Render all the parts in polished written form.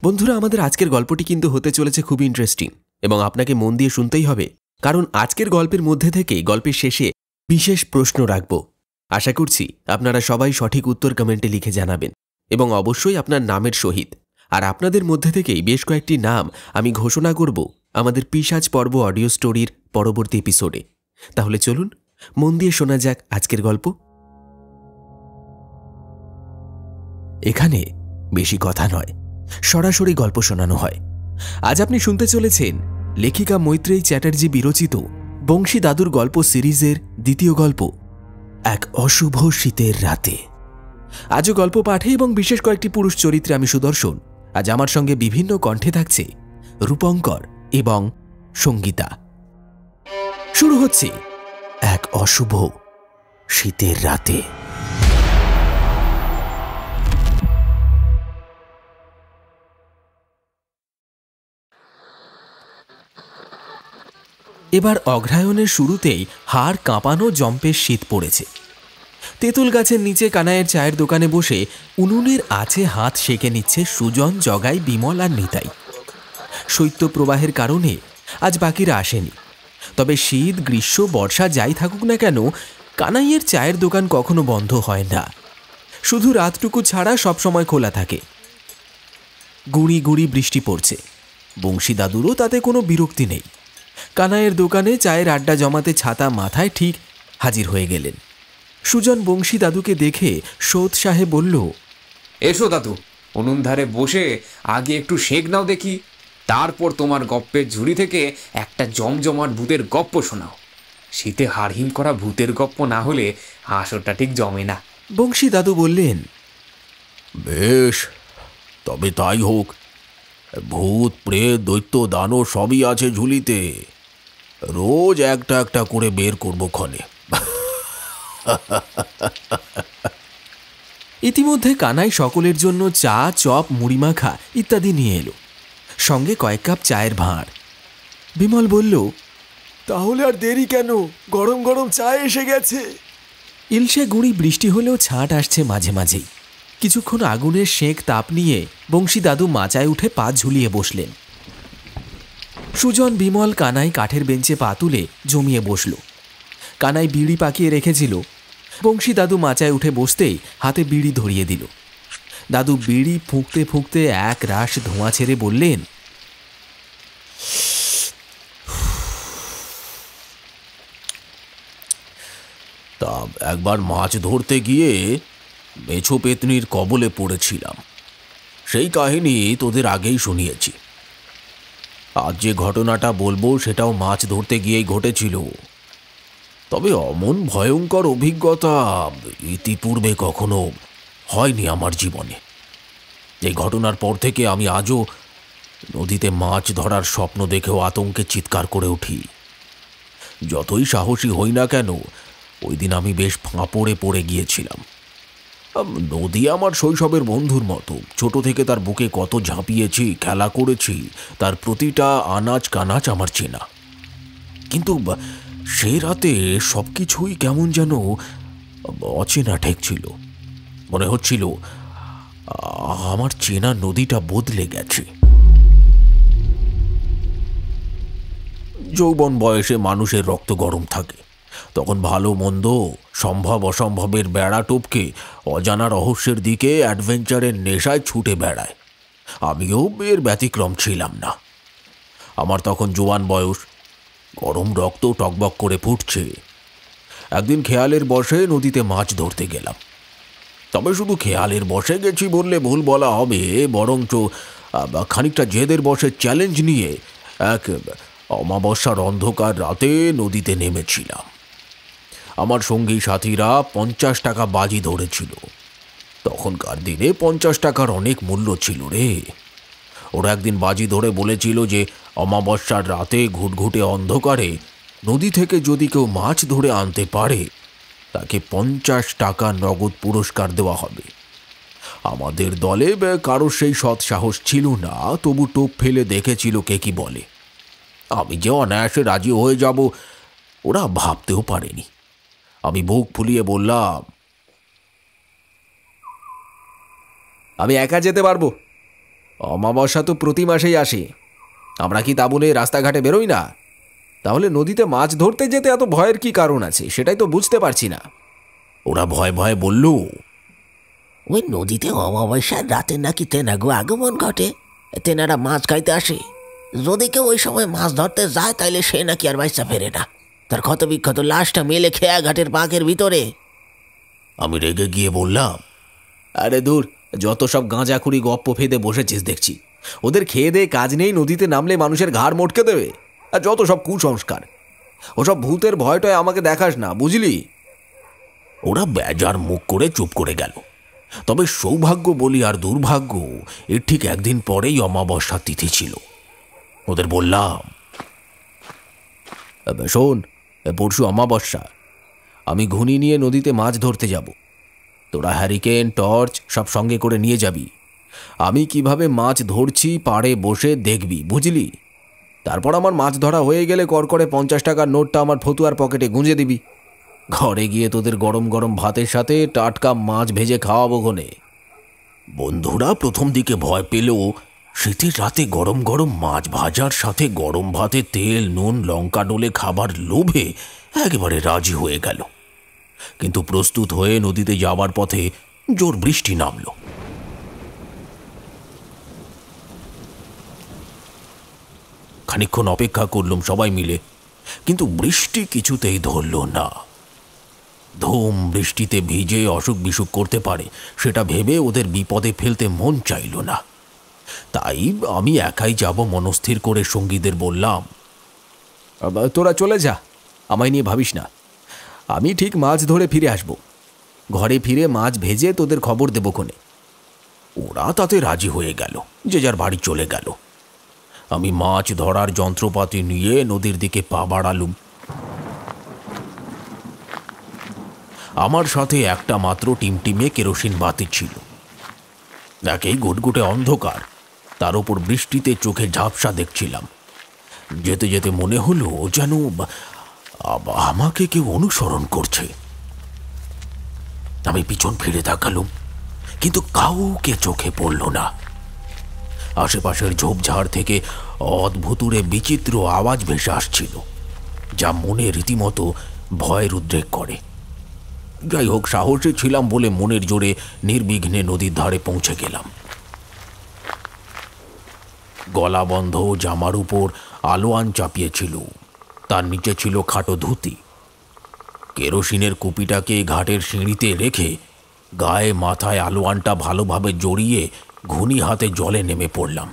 বন্ধুরা, আমাদের আজকের গল্পটি কিন্তু হতে চলেছে খুব ইন্টারেস্টিং এবং আপনাকে মন দিয়ে শুনতেই হবে, কারণ আজকের গল্পের মধ্যে থেকে গল্পের শেষে বিশেষ প্রশ্ন রাখব। আশা করছি আপনারা সবাই সঠিক উত্তর কমেন্টে লিখে জানাবেন এবং অবশ্যই আপনার নামের সহিত। আর আপনাদের মধ্যে থেকেই বেশ কয়েকটি নাম আমি ঘোষণা করব আমাদের পিশাচ পর্ব অডিও স্টোরির পরবর্তী এপিসোডে। তাহলে চলুন মন দিয়ে শোনা যাক আজকের গল্প। এখানে বেশি কথা নয়, সরাসরি গল্প শোনানো হয়। আজ আপনি শুনতে চলেছেন লেখিকা মৈত্রেয়ী চ্যাটার্জি বিরচিত বংশী দাদুর গল্প সিরিজের দ্বিতীয় গল্প, এক অশুভ শীতের রাতে। আজও গল্প পাঠে এবং বিশেষ কয়েকটি পুরুষ চরিত্রে আমি সুদর্শন। আজ আমার সঙ্গে বিভিন্ন কণ্ঠে থাকছে রূপঙ্কর এবং সঙ্গীতা। শুরু হচ্ছে এক অশুভ শীতের রাতে। এবার অগ্রহায়ণের শুরুতেই হাড় কাঁপানো জম্পের শীত পড়েছে। তেঁতুল গাছের নিচে কানাইয়ের চায়ের দোকানে বসে উনুনের আঁচে হাত সেঁকে নিচ্ছে সুজন, জগাই, বিমল আর নিতাই। শৈত্যপ্রবাহের কারণে আজ বাকিরা আসেনি। তবে শীত, গ্রীষ্ম, বর্ষা যাই থাকুক না কেন, কানাইয়ের চায়ের দোকান কখনো বন্ধ হয় না। শুধু রাতটুকু ছাড়া সবসময় খোলা থাকে। গুঁড়ি গুঁড়ি বৃষ্টি পড়ছে। বংশী দাদুরও তাতে কোনো বিরক্তি নেই। কানাইয়ের দোকানে চায়ের আড্ডা জমাতে ছাতা মাথায় ঠিক হাজির হয়ে গেলেন। সুজন বংশী দাদুকে দেখে সোৎসাহে বলল, এসো দাদু, উনুন ধারে বসে আগে একটু শেক নাও দেখি, তারপর তোমার গপ্পের ঝুড়ি থেকে একটা জমজমাট ভূতের গপ্প শোনাও। শীতে হাড়হিম করা ভূতের গপ্প না হলে হাসরটা ঠিক জমে না। বংশী দাদু বললেন, বেশ, তবে তাই হোক। ভূত, প্রেত, দৈত্য, দানব সবই আছে ঝুলিতে। রোজ একটা একটা করে বের করবো ক্ষণে। ইতিমধ্যে কানাই সকলের জন্য চা, চপ, মুড়ি মাখা ইত্যাদি নিয়ে এলো, সঙ্গে কয়েক কাপ চায়ের ভাঁড়। বিমল বলল, তাহলে আর দেরি কেন, গরম গরম চা এসে গেছে। ইলশে গুঁড়ি বৃষ্টি হলেও ছাঁট আসছে মাঝে মাঝেই। কিছুক্ষণ আগুনের সেঁক তাপ নিয়ে বংশী দাদু মাচায় উঠে পা ঝুলিয়ে বসলেন। সুজন, বিমল, কানাই কাঠের বেঞ্চে পা তুলে জমিয়ে বসল। কানাই বিড়ি পাকিয়ে রেখেছিল। বংশী দাদু মাচায় উঠে বসতেই হাতে বিড়ি ধরিয়ে দিল। দাদু বিড়ি ফুঁকতে ফুঁকতে এক রাশ ধোঁয়া ছেড়ে বললেন, তা একবার মাছ ধরতে গিয়ে মেছো পেতনির কবলে পড়েছিলাম। সেই কাহিনী তোদের আগেই শুনিয়েছি। আজ যে ঘটনাটা বলবো সেটাও মাছ ধরতে গিয়েই ঘটেছিল। তবে অমন ভয়ঙ্কর অভিজ্ঞতা ইতিপূর্বে কখনো হয়নি আমার জীবনে। এই ঘটনার পর থেকে আমি আজও নদীতে মাছ ধরার স্বপ্ন দেখেও আতঙ্কে চিৎকার করে উঠি। যতই সাহসী হই না কেন, ওই দিন আমি বেশ ফাঁপড়ে পড়ে গিয়েছিলাম। নদী আমার শৈশবের বন্ধুর মতো। ছোট থেকে তার বুকে কত ঝাঁপিয়েছি, খেলা করেছি, তার প্রতিটা আনাচ কানাচ আমার চেনা। কিন্তু সে রাতে সব কিছুই কেমন যেন অচেনা ঠেকছিল। মনে হচ্ছিল আমার চেনা নদীটা বদলে গেছে। যৌবন বয়সে মানুষের রক্ত গরম থাকে। তখন ভালো মন্দ, সম্ভব অসম্ভবের বেড়া টপকে অজানা রহস্যের দিকে অ্যাডভেঞ্চারের নেশায় ছুটে বেড়ায়। আমিও এর ব্যতিক্রম ছিলাম না। আমার তখন জোয়ান বয়স, গরম রক্ত টকবক করে ফুটছে। একদিন খেয়ালের বশে নদীতে মাছ ধরতে গেলাম। তবে শুধু খেয়ালের বশে গেছি বললে ভুল বলা হবে, বরঞ্চ খানিকটা জেদের বশে চ্যালেঞ্জ নিয়ে এক অমাবস্যার অন্ধকার রাতে নদীতে নেমেছিলাম। আমার সঙ্গী সাথীরা 50 টাকা বাজি ধরেছিল। তখনকার দিনে 50 টাকার অনেক মূল্য ছিল রে। ওরা একদিন বাজি ধরে বলেছিল যে অমাবস্যার রাতে ঘুটঘুটে অন্ধকারে নদী থেকে যদি কেউ মাছ ধরে আনতে পারে তাকে 50 টাকা নগদ পুরস্কার দেওয়া হবে। আমাদের দলে কারোর সেই সৎ সাহস ছিল না, তবু টোপ ফেলে দেখেছিল কে কি বলে। আমি যে অনায়াসে রাজি হয়ে যাব ওরা ভাবতেও পারেনি। আমি বুক ফুলিয়ে বললাম, আমি একা যেতে পারবো। অমাবস্যা তো প্রতি মাসেই আসে, আমরা কি তা বলে রাস্তাঘাটে বেরোই না? তাহলে নদীতে মাছ ধরতে যেতে এত ভয়ের কি কারণ আছে সেটাই তো বুঝতে পারছি না। ওরা ভয়ে ভয়ে বলল, ওই নদীতে অমাবস্যার রাতে নাকি তেনাগো আগমন ঘটে, তেনারা মাছ খাইতে আসে। যদি কেউ ওই সময় মাছ ধরতে যায় তাইলে সে নাকি আর বাইসা ফেরে না, তার ক্ষত বিক্ষত লাশটা মেলে খেয়া ঘাটের পাঁকের ভিতরে। আমি রেগে গিয়ে বললাম, আরে দূর, যত সব গাঁজাখুরি গপ্প ফেদে বসেছিস দেখছি। ওদের খেয়ে দেয়ে কাজ নেই, নদীতে নামলে মানুষের ঘাড় মটকে দেবে। আর যত সব কুসংস্কার, ওসব ভূতের ভয়টয় আমাকে দেখাস না, বুঝলি? ওরা বেজার মুখ করে চুপ করে গেল। তবে সৌভাগ্য বলি আর দুর্ভাগ্য, এর ঠিক একদিন পরেই অমাবস্যা তিথি ছিল। ওদের বললাম, শোন, পরশু অমাবস্যা, আমি ঘুনি নিয়ে নদীতে মাছ ধরতে যাব। তোরা হ্যারিকেন, টর্চ সব সঙ্গে করে নিয়ে যাবি। আমি কিভাবে মাছ ধরছি পাড়ে বসে দেখবি, বুঝলি? তারপর আমার মাছ ধরা হয়ে গেলে করকরে 50 টাকার নোটটা আমার ফতুয়ার পকেটে গুঁজে দিবি। ঘরে গিয়ে তোদের গরম গরম ভাতের সাথে টাটকা মাছ ভেজে খাওয়াবো ঘনে। বন্ধুরা প্রথম দিকে ভয় পেলেও শীতের রাতে গরম গরম মাছ ভাজার সাথে গরম ভাতে তেল নুন লঙ্কা ডলে খাবার লোভে একেবারে রাজি হয়ে গেল। কিন্তু প্রস্তুত হয়ে নদীতে যাবার পথে জোর বৃষ্টি নামল। খানিকক্ষণ অপেক্ষা করলাম সবাই মিলে, কিন্তু বৃষ্টি কিছুতেই ধরল না। ধুম বৃষ্টিতে ভিজে অসুখ বিসুখ করতে পারে সেটা ভেবে ওদের বিপদে ফেলতে মন চাইল না। তাই আমি একাই যাব মনস্থির করে সঙ্গীদের বললাম, তোরা চলে যা, আমায় নিয়ে ভাবিস না। আমি ঠিক মাছ ধরে ফিরে আসব। ঘরে ফিরে মাছ ভেজে তোদের খবর দেবো কোনে। ওরা তাতে রাজি হয়ে গেল, যে যার বাড়ি চলে গেল। আমি মাছ ধরার যন্ত্রপাতি নিয়ে নদীর দিকে পা বাড়ালুম। আমার সাথে একটা মাত্র টিমটিমে কেরোসিন বাতি ছিল। একেই গুটগুটে অন্ধকার, তার উপর বৃষ্টিতে চোখে ঝাপসা দেখছিলাম। যেতে যেতে মনে হলো যেন আমাকে কেউ অনুসরণ করছে। আমি পিছন ফিরে তাকালুম, কিন্তু কাউকে চোখে পড়ল না। আশেপাশের ঝোপঝাড় থেকে অদ্ভুতুরে বিচিত্র আওয়াজ ভেসে আসছিল, যা মনে রীতিমতো ভয়ের উদ্রেক করে। যাই হোক, সাহসী ছিলাম বলে মনের জোরে নির্বিঘ্নে নদীর ধারে পৌঁছে গেলাম। গলা বন্ধ জামার উপর আলোয়ান চাপিয়েছিল, তার নিচে ছিল খাটো ধুতি। কেরোসিনের কুপিটাকে ঘাটের সিঁড়িতে রেখে গায়ে মাথায় আলোয়ানটা ভালোভাবে জড়িয়ে ঘুনি হাতে জলে নেমে পড়লাম।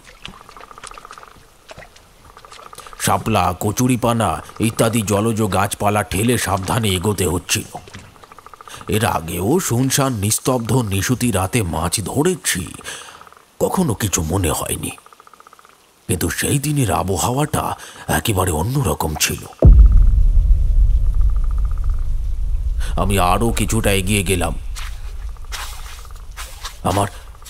শাপলা, কচুরিপানা ইত্যাদি জলজ গাছপালা ঠেলে সাবধানে এগোতে হচ্ছিল। এর আগেও শুনশান নিস্তব্ধ নিশুতি রাতে মাছ ধরেছি, কখনো কিছু মনে হয়নি। কিন্তু সেই দিনের আবহাওয়াটা একেবারে অন্যরকম ছিল। আমি আরো কিছুটা এগিয়ে গেলাম।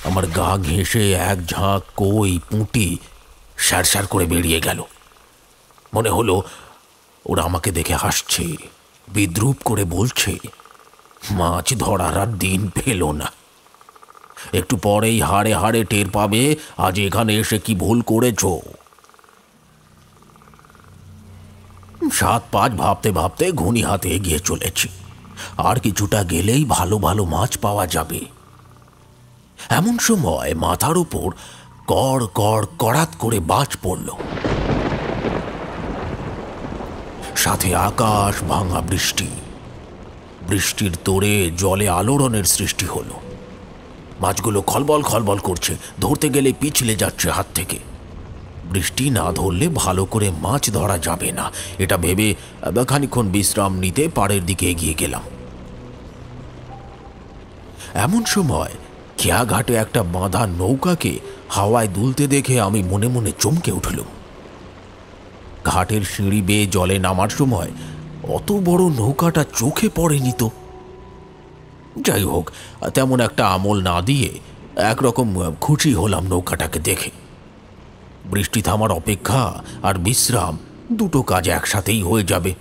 আমার গা ঘেঁষে এক ঝাঁক কই পুঁটি স্যার করে বেরিয়ে গেল। মনে হলো ওরা আমাকে দেখে হাসছে, বিদ্রূপ করে বলছে, মাছ ধরার আর দিন পেল না। একটু পরেই হাড়ে হাড়ে টের পাবে আজ এখানে এসে কি ভুল করেছ। 7-5 ভাবতে ভাবতে ঘুনি হাতে এগিয়ে চলেছি। আর কিছুটা গেলেই ভালো ভালো মাছ পাওয়া যাবে। এমন সময় মাথার উপর কড় কড় কড়াত করে বাজ পড়ল, সাথে আকাশ ভাঙা বৃষ্টি। বৃষ্টির তোড়ে জলে আলোড়নের সৃষ্টি হলো। মাছগুলো খলবল খলবল করছে, ধরতে গেলে পিছলে যাচ্ছে হাত থেকে। বৃষ্টি না ধরলে ভালো করে মাছ ধরা যাবে না, এটা ভেবে খানিকক্ষণ বিশ্রাম নিতে পাড়ের দিকে এগিয়ে গেলাম। এমন সময় খেয়াঘাটে একটা বাঁধা নৌকাকে হাওয়ায় দুলতে দেখে আমি মনে মনে চমকে উঠলুম। ঘাটের সিঁড়ি বেয়ে জলে নামার সময় অত বড় নৌকাটা চোখে পড়েনি তো। যাই হোক, তেমন একটা আমল না দিয়ে একরকম খুশি হলাম নৌকাটাকে দেখে। বৃষ্টি থামার অপেক্ষা আর বিশ্রাম দুটো কাজ একসাথেই হয়ে যাবে।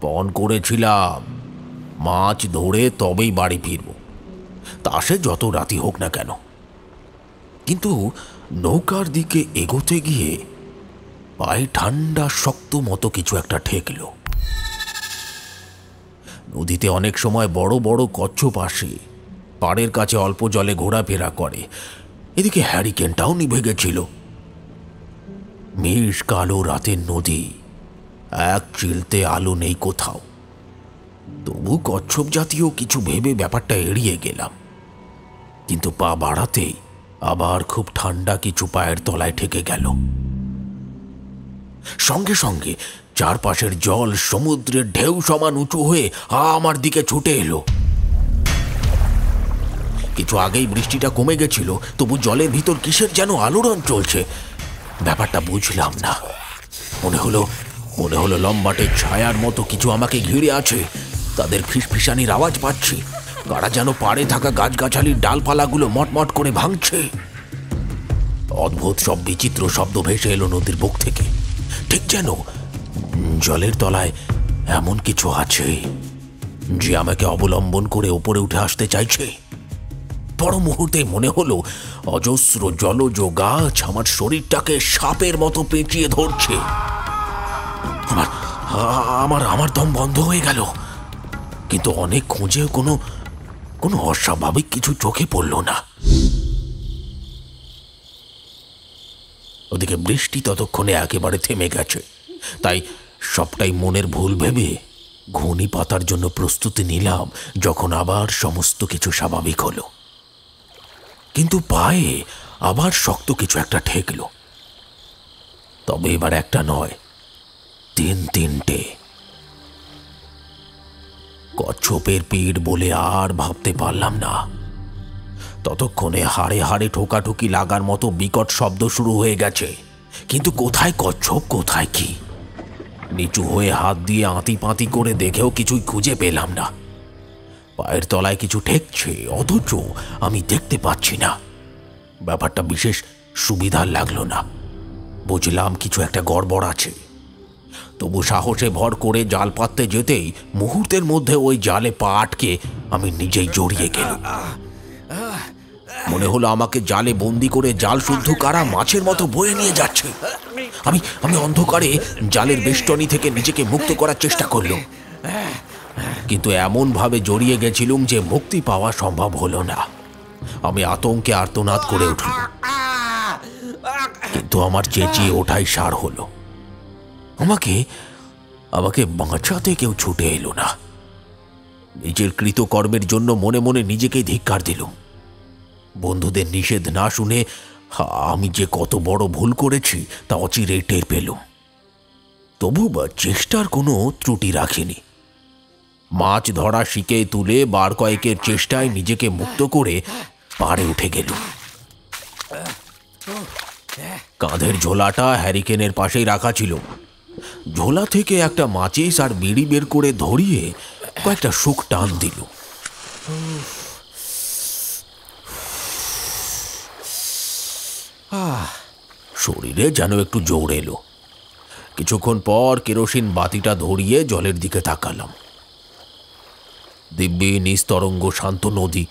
পণ করেছিলাম মাছ ধরে তবেই বাড়ি ফিরব, তা সে যত রাতি হোক না কেন। কিন্তু নৌকার দিকে এগোতে গিয়ে পায়ে ঠান্ডা শক্ত মতো কিছু একটা ঠেকল। নদীতে অনেক সময় বড় বড় কচ্ছপ আসে, পাড়ের কাছে অল্প জলে ঘোরাফেরা করে। এদিকে হ্যারিকেনটাও নিভে গেছিল। মেষ কালো রাতের নদী, এক চিলতে আলো নেই কোথাও। তবু কচ্ছপ জাতীয় কিছু ভেবে ব্যাপারটা এড়িয়ে গেলাম। কিন্তু পা বাড়াতেই আবার খুব ঠান্ডা কিছু পায়ের তলায় ঠেকে গেল। সঙ্গে সঙ্গে চারপাশের জল সমুদ্রের ঢেউ সমান উঁচু হয়ে আমার দিকে ছুটে এলো। কিছু আগেই বৃষ্টিটা কমে গেছিল, তবু জলের ভিতর কিসের যেন আলোড়ন চলছে। ব্যাপারটা বুঝলাম না। মনে হলো লম্বাটে ছায়ার মতো কিছু আমাকে ঘিরে আছে। তাদের ফিসফিসানির আওয়াজ পাচ্ছি। গাড়া যেন পাড়ে থাকা গাছগাছালির ডালপালাগুলো মটমট করে ভাঙছে। অদ্ভুত সব বিচিত্র শব্দ ভেসে এলো নদীর বুক থেকে। ঠিক যেন জলের তলায় এমন কিছু আছে যে আমাকে অবলম্বন করে উপরে উঠে আসতে চাইছে। পর মুহূর্তে মনে হলো অজস্র জলজ গাছ আমার শরীরটাকে সাপের মতো পেঁচিয়ে ধরছে। আমার দম বন্ধ হয়ে গেল। কিন্তু অনেক খুঁজেও কোনো অস্বাভাবিক কিছু চোখে পড়ল না। ওদিকে বৃষ্টি ততক্ষণে একেবারে থেমে গেছে। তাই সবটাই মনের ভুল ভেবে ঘূর্ণি পাতার জন্য প্রস্তুতি নিলাম যখন আবার সমস্ত কিছু স্বাভাবিক হলো। কিন্তু পায়ে আবার শক্ত কিছু একটা ঠেকল। তবে এবার একটা নয়, তিনটে। কচ্ছপের পিঠ বলে আর ভাবতে পারলাম না। ততক্ষণে হাড়ে হাড়ে ঠোকাঠুকি লাগার মতো বিকট শব্দ শুরু হয়ে গেছে। কিন্তু কোথায় কচ্ছপ, কোথায় কি? নিচু হয়ে হাত দিয়ে আঁতি পাঁতি করে দেখেও কিছুই খুঁজে পেলাম না। পায়ের তলায় কিছু ঠেকছে, অথচ আমি দেখতে পাচ্ছি না। ব্যাপারটা বিশেষ সুবিধার লাগলো না। বুঝলাম কিছু একটা গড়বড় আছে। তবু সাহসে ভর করে জাল পাততে যেতেই মুহূর্তের মধ্যে ওই জালে পা আটকে আমি নিজেই জড়িয়ে গেলাম। মনে হলো আমাকে জালে বন্দি করে জাল শুদ্ধ কারা মাছের মতো বয়ে নিয়ে যাচ্ছে। আমি অন্ধকারে জালের বেষ্টনী থেকে নিজেকে মুক্ত করার চেষ্টা করলাম, কিন্তু এমন ভাবে জড়িয়ে গেছিলুম যে মুক্তি পাওয়া সম্ভব হলো না। আমি আতঙ্কে আর্তনাদ করে উঠল, কিন্তু আমার চেঁচিয়ে ওঠাই সার হলো। আমাকে বাঁচাতে কেউ ছুটে এলো না। নিজের কৃতকর্মের জন্য মনে মনে নিজেকে ধিক্কার দিলুম। বন্ধুদের নিষেধ না শুনে আমি যে কত বড় ভুল করেছি তা অচিরেই টের পেলুম। তবু চেষ্টার কোনো ত্রুটি রাখিনি। মাছ ধরা শিকে তুলে বার কয়েকের চেষ্টায় নিজেকে মুক্ত করে পাড়ে উঠে গেলুম। কাঁধের ঝোলাটা হ্যারিকেনের পাশেই রাখা ছিল। ঝোলা থেকে একটা মাচিস আর বিড়ি বের করে ধরিয়ে কয়েকটা শুক টান দিল। শরীরে যেন একটু জোর এলো। কিছুক্ষণ পর কেরোসিন বাতিটা ধরিয়ে জলের দিকে তাকালাম। দিব্যি নিস্তরঙ্গ শান্ত নদী।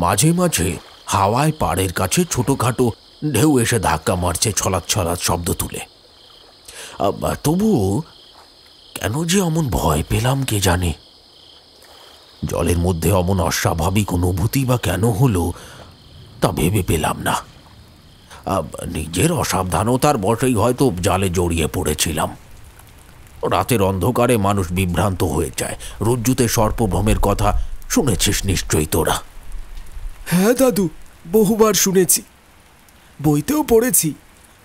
মাঝে মাঝে হাওয়ায় পাড়ের কাছে ছোটখাটো ঢেউ এসে ধাক্কা মারছে ছলাৎ ছলাৎ শব্দ তুলে। তবুও কেন যে অমন ভয় পেলাম কে জানে। জলের মধ্যে অমন অস্বাভাবিক অনুভূতি বা কেন হলো তা ভেবে পেলাম না। নিজের অসাবধানতার বশেই হয়তো জালে জড়িয়ে পড়েছিলাম। রাতের অন্ধকারে মানুষ বিভ্রান্ত হয়ে যায়। রজ্জুতে সর্পভ্রমের কথা শুনেছিস নিশ্চয়ই তোরা? হ্যাঁ দাদু, বহুবার শুনেছি, বইতেও পড়েছি।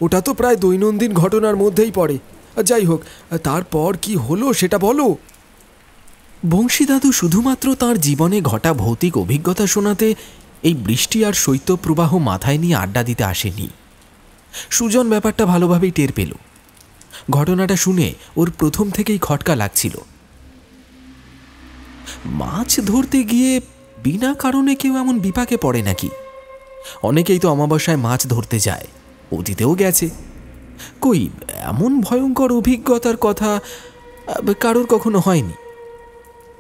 ওটা তো প্রায় দৈনন্দিন ঘটনার মধ্যেই পড়ে। যাই হোক, তারপর কি হলো সেটা বলো। বংশীদাদু শুধুমাত্র তাঁর জীবনে ঘটা ভৌতিক অভিজ্ঞতা শোনাতে এই বৃষ্টি আর শৈত্যপ্রবাহ মাথায় নিয়ে আড্ডা দিতে আসেনি। সুজন ব্যাপারটা ভালোভাবেই টের পেল। ঘটনাটা শুনে ওর প্রথম থেকেই খটকা লাগছিল। মাছ ধরতে গিয়ে বিনা কারণে কেউ এমন বিপাকে পড়ে নাকি? অনেকেই তো অমাবস্যায় মাছ ধরতে যায়, অতীতেও গেছে। কই এমন ভয়ঙ্কর অভিজ্ঞতার কথা কারোর কখনো হয়নি।